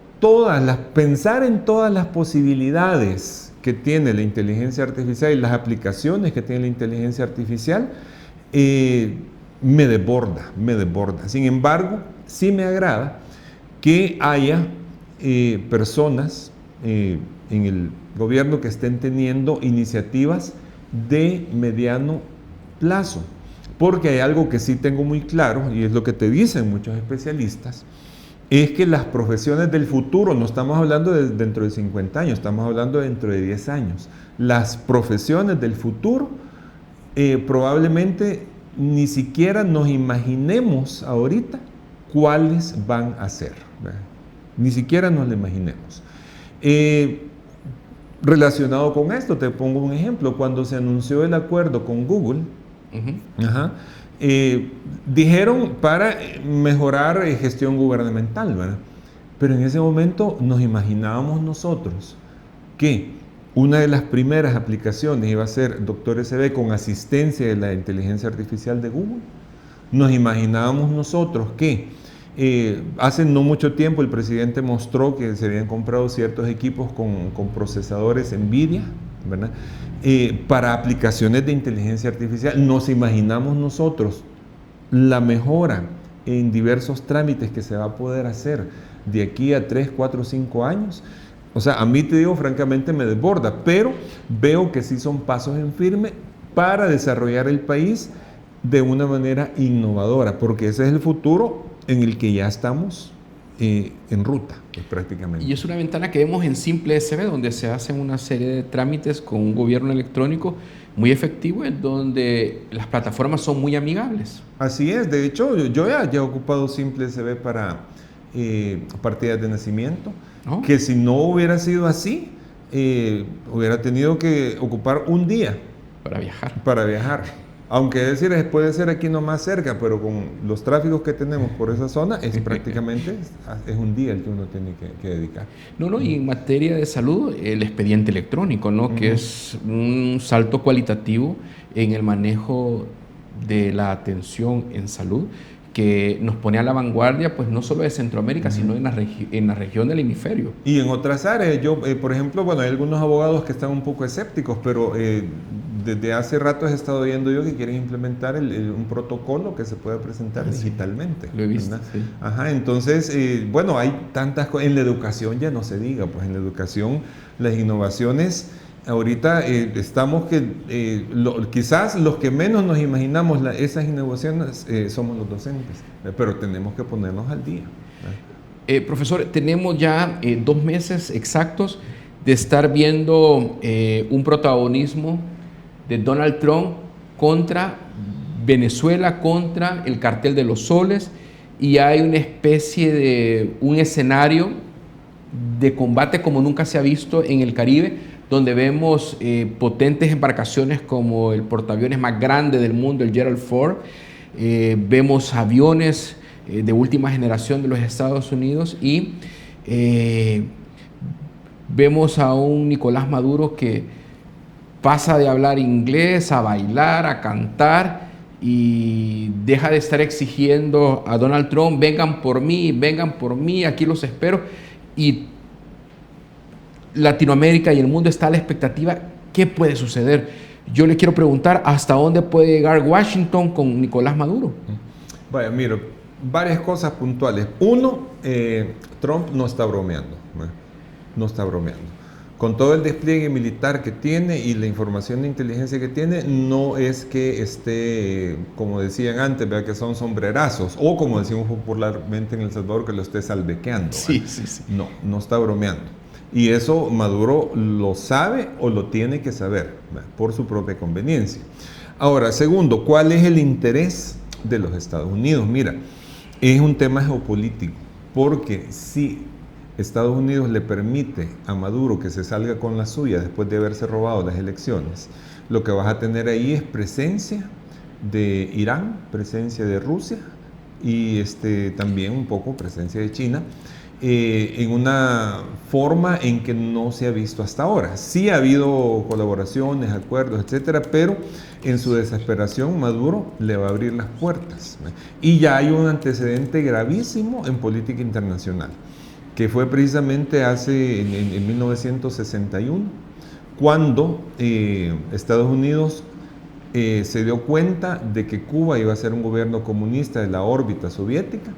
pensar en todas las posibilidades que tiene la inteligencia artificial y las aplicaciones que tiene la inteligencia artificial, me desborda. Sin embargo, sí me agrada que haya personas en el gobierno que estén teniendo iniciativas de mediano plazo, porque hay algo que sí tengo muy claro, y es lo que te dicen muchos especialistas, es que las profesiones del futuro, no estamos hablando de dentro de 50 años, estamos hablando de dentro de 10 años. Las profesiones del futuro probablemente ni siquiera nos imaginemos ahorita cuáles van a ser, ¿verdad? Ni siquiera nos lo imaginemos. Relacionado con esto, te pongo un ejemplo. Cuando se anunció el acuerdo con Google, dijeron para mejorar gestión gubernamental, ¿verdad? Pero en ese momento nos imaginábamos nosotros que una de las primeras aplicaciones iba a ser Doctor SB con asistencia de la inteligencia artificial de Google. Nos imaginábamos nosotros que hace no mucho tiempo el presidente mostró que se habían comprado ciertos equipos con procesadores NVIDIA, ¿verdad? Para aplicaciones de inteligencia artificial. Nos imaginamos nosotros la mejora en diversos trámites que se va a poder hacer de aquí a 3, 4, 5 años. O sea, a mí te digo, francamente me desborda, pero veo que sí son pasos en firme para desarrollar el país de una manera innovadora, porque ese es el futuro en el que ya estamos en ruta, prácticamente. Y es una ventana que vemos en Simple SB, donde se hacen una serie de trámites con un gobierno electrónico muy efectivo, en donde las plataformas son muy amigables. Así es, de hecho, yo ya he ocupado Simple SB para partidas de nacimiento, que si no hubiera sido así, hubiera tenido que ocupar un día para viajar. Aunque decir, puede ser aquí nomás cerca, pero con los tráficos que tenemos por esa zona, es prácticamente es un día el que uno tiene que dedicar. Y en materia de salud, el expediente electrónico, ¿no? Que es un salto cualitativo en el manejo de la atención en salud, que nos pone a la vanguardia, pues no solo de Centroamérica, sino en la región del hemisferio. Y en otras áreas, yo, por ejemplo, hay algunos abogados que están un poco escépticos, pero desde hace rato he estado viendo yo que quieren implementar un protocolo que se pueda presentar digitalmente. Lo he visto, sí. Entonces, hay tantas cosas. En la educación ya no se diga, pues en la educación las innovaciones ahorita estamos que quizás los que menos nos imaginamos esas innovaciones somos los docentes, pero tenemos que ponernos al día. Profesor, tenemos ya 2 meses exactos de estar viendo un protagonismo de Donald Trump contra Venezuela, contra el cartel de los soles, y hay una especie de un escenario de combate como nunca se ha visto en el Caribe, donde vemos potentes embarcaciones como el portaaviones más grande del mundo, el Gerald Ford, vemos aviones de última generación de los Estados Unidos y vemos a un Nicolás Maduro que pasa de hablar inglés a bailar, a cantar, y deja de estar exigiendo a Donald Trump, vengan por mí, aquí los espero. Y Latinoamérica y el mundo está a la expectativa, ¿qué puede suceder? Yo le quiero preguntar, ¿hasta dónde puede llegar Washington con Nicolás Maduro? Vaya, mira, varias cosas puntuales. Uno, Trump no está bromeando, no está bromeando. Con todo el despliegue militar que tiene y la información de inteligencia que tiene, no es que esté, como decían antes, ¿verdad?, que son sombrerazos, o como decimos popularmente en El Salvador, que lo esté salbequeando. Sí. No, no está bromeando. Y eso Maduro lo sabe o lo tiene que saber, ¿verdad?, por su propia conveniencia. Ahora, segundo, ¿cuál es el interés de los Estados Unidos? Mira, es un tema geopolítico, porque si Estados Unidos le permite a Maduro que se salga con la suya después de haberse robado las elecciones, lo que vas a tener ahí es presencia de Irán, presencia de Rusia y también un poco presencia de China, en una forma en que no se ha visto hasta ahora. Sí ha habido colaboraciones, acuerdos, etcétera, pero en su desesperación Maduro le va a abrir las puertas. Y ya hay un antecedente gravísimo en política internacional, que fue precisamente en 1961, cuando Estados Unidos se dio cuenta de que Cuba iba a ser un gobierno comunista de la órbita soviética,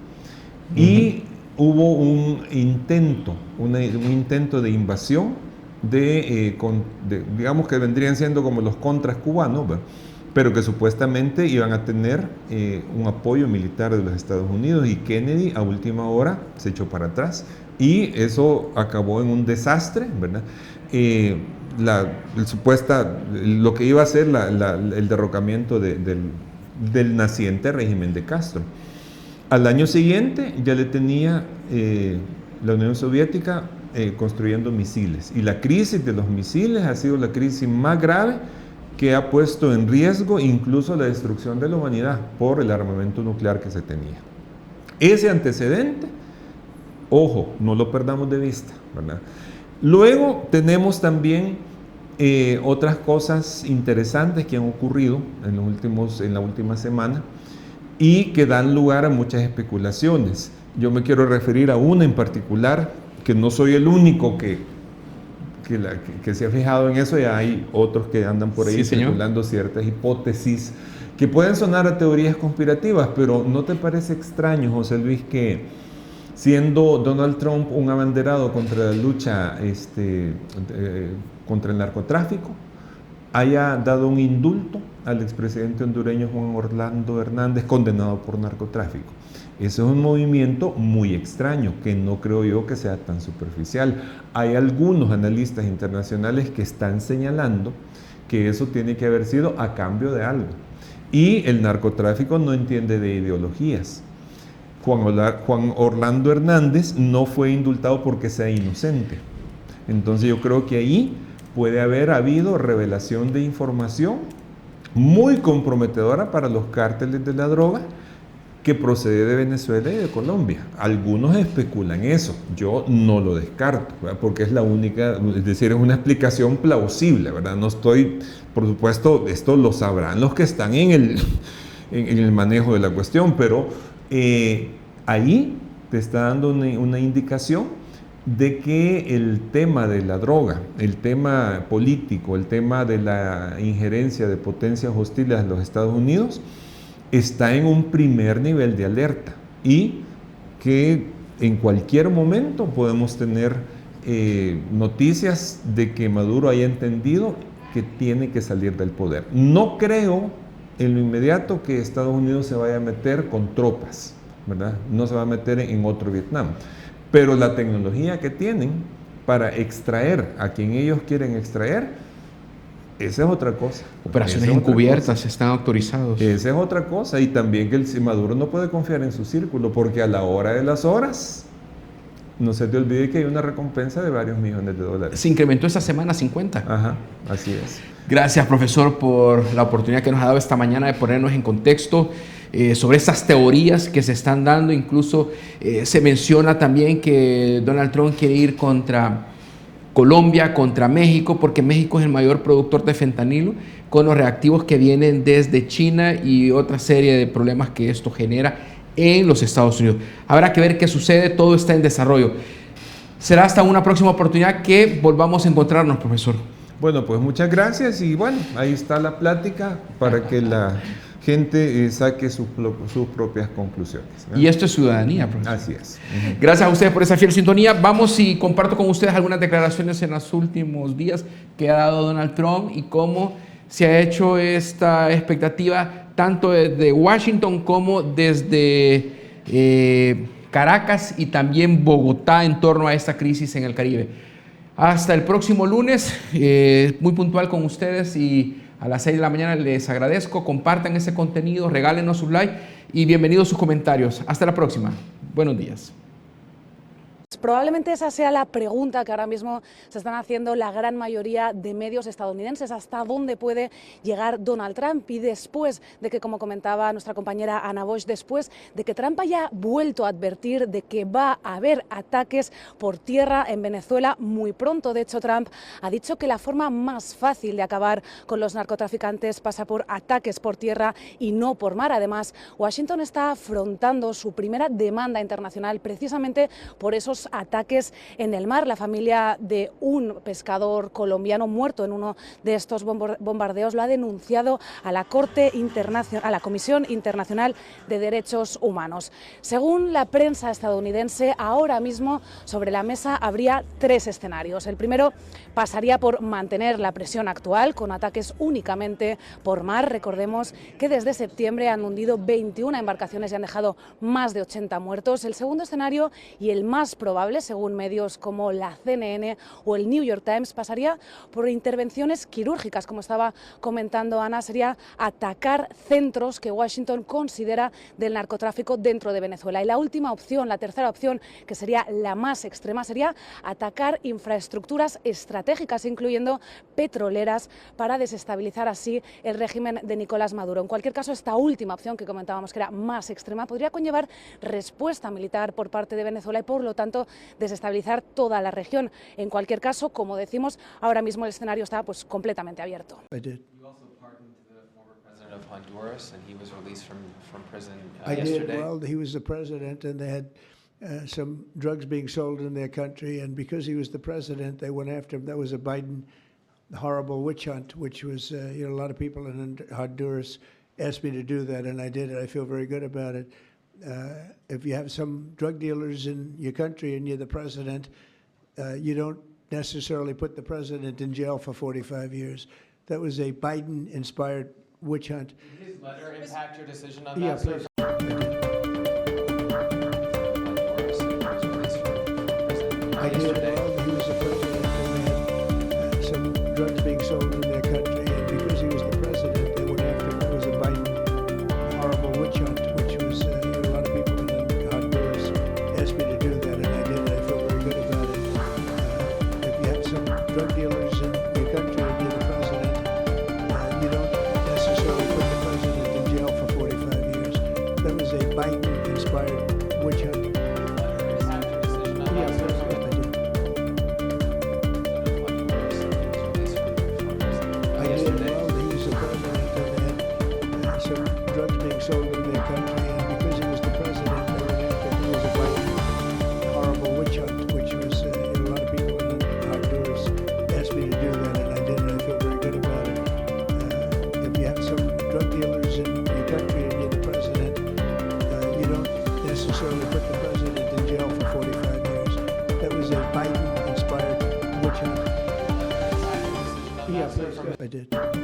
y hubo un intento de invasión digamos que vendrían siendo como los contras cubanos, ¿verdad?, pero que supuestamente iban a tener un apoyo militar de los Estados Unidos, y Kennedy a última hora se echó para atrás y eso acabó en un desastre, ¿verdad? Lo que iba a ser el derrocamiento del naciente régimen de Castro. Al año siguiente ya le tenía la Unión Soviética construyendo misiles, y la crisis de los misiles ha sido la crisis más grave que ha puesto en riesgo incluso la destrucción de la humanidad por el armamento nuclear que se tenía. Ese antecedente, ojo, no lo perdamos de vista, ¿verdad? Luego tenemos también otras cosas interesantes que han ocurrido en la última semana y que dan lugar a muchas especulaciones. Yo me quiero referir a una en particular, que no soy el único que se ha fijado en eso, y hay otros que andan por ahí especulando ciertas hipótesis que pueden sonar a teorías conspirativas, pero ¿no te parece extraño, José Luis, que siendo Donald Trump un abanderado contra la lucha contra el narcotráfico, haya dado un indulto al expresidente hondureño Juan Orlando Hernández, condenado por narcotráfico? Eso es un movimiento muy extraño, que no creo yo que sea tan superficial. Hay algunos analistas internacionales que están señalando que eso tiene que haber sido a cambio de algo. Y el narcotráfico no entiende de ideologías. Juan Orlando Hernández no fue indultado porque sea inocente. Entonces yo creo que ahí puede haber habido revelación de información muy comprometedora para los cárteles de la droga, que procede de Venezuela y de Colombia. Algunos especulan eso, yo no lo descarto, ¿verdad?, porque es la única, es decir, es una explicación plausible, ¿verdad? No estoy, por supuesto, esto lo sabrán los que están en el manejo de la cuestión, pero ahí te está dando una indicación de que el tema de la droga, el tema político, el tema de la injerencia de potencias hostiles a los Estados Unidos está en un primer nivel de alerta, y que en cualquier momento podemos tener noticias de que Maduro haya entendido que tiene que salir del poder. No creo en lo inmediato que Estados Unidos se vaya a meter con tropas, ¿verdad? No se va a meter en otro Vietnam. Pero la tecnología que tienen para extraer a quien ellos quieren extraer, esa es otra cosa. Operaciones encubiertas están autorizados. Esa es otra cosa. Y también que Maduro no puede confiar en su círculo, porque a la hora de las horas, no se te olvide que hay una recompensa de varios millones de dólares. Se incrementó esta semana a 50. Ajá, así es. Gracias, profesor, por la oportunidad que nos ha dado esta mañana de ponernos en contexto sobre estas teorías que se están dando. Incluso se menciona también que Donald Trump quiere ir contra Colombia, contra México, porque México es el mayor productor de fentanilo, con los reactivos que vienen desde China y otra serie de problemas que esto genera en los Estados Unidos. Habrá que ver qué sucede, todo está en desarrollo. Será hasta una próxima oportunidad que volvamos a encontrarnos, profesor. Bueno, pues muchas gracias y bueno, ahí está la plática para que la gente saque sus propias conclusiones, ¿no? Y esto es ciudadanía, profesor. Así es. Gracias a ustedes por esa fiel sintonía. Vamos y comparto con ustedes algunas declaraciones en los últimos días que ha dado Donald Trump y cómo se ha hecho esta expectativa tanto desde Washington como desde Caracas y también Bogotá en torno a esta crisis en el Caribe. Hasta el próximo lunes, muy puntual con ustedes y a las 6 de la mañana les agradezco. Compartan ese contenido, regálenos su like y bienvenidos sus comentarios. Hasta la próxima. Buenos días. Probablemente esa sea la pregunta que ahora mismo se están haciendo la gran mayoría de medios estadounidenses, hasta dónde puede llegar Donald Trump. Y después de que, como comentaba nuestra compañera Ana Bosch, después de que Trump haya vuelto a advertir de que va a haber ataques por tierra en Venezuela muy pronto. De hecho, Trump ha dicho que la forma más fácil de acabar con los narcotraficantes pasa por ataques por tierra y no por mar. Además, Washington está afrontando su primera demanda internacional precisamente por esos ataques en el mar. La familia de un pescador colombiano muerto en uno de estos bombardeos lo ha denunciado a la a la Comisión Internacional de Derechos Humanos. Según la prensa estadounidense, ahora mismo sobre la mesa habría 3 escenarios. El primero pasaría por mantener la presión actual con ataques únicamente por mar. Recordemos que desde septiembre han hundido 21 embarcaciones y han dejado más de 80 muertos. El segundo escenario, y el más probable, según medios como la CNN o el New York Times, pasaría por intervenciones quirúrgicas, como estaba comentando Ana. Sería atacar centros que Washington considera del narcotráfico dentro de Venezuela. Y la última opción, la tercera opción, que sería la más extrema, sería atacar infraestructuras estratégicas, incluyendo petroleras, para desestabilizar así el régimen de Nicolás Maduro. En cualquier caso, esta última opción, que comentábamos que era más extrema, podría conllevar respuesta militar por parte de Venezuela y, por lo tanto, desestabilizar toda la región. En cualquier caso, como decimos, ahora mismo el escenario está completamente abierto. I did. Well, he was the president, and they had some drugs being sold in their country, and because he was the president, they went after him. That was a Biden horrible witch hunt, which was, a lot of people in Honduras asked me to do that, and I did it. I feel very good about it. If you have some drug dealers in your country and you're the president, you don't necessarily put the president in jail for 45 years. That was a Biden-inspired witch hunt. Did his letter impact your decision on Yeah, that, sir? I did. Well, he was the president, and they had some drugs being sold in their country, and because he was the president, they went after him. It was a Biden horrible witch hunt, which was, a lot of people in Honduras asked me to do that, and I did it. I feel very good about it. If you have some drug dealers in your country and you're the president, you don't necessarily put the president in jail for 45 years. That was a Biden-inspired witch hunt. Sold in their country, and because he was the president, they went after him. It was a Biden horrible witch hunt, which was, a lot of people in Honduras asked me to do that, and I did it. I feel very good about it. If you have some drug dealers in your country and you're the president, you it.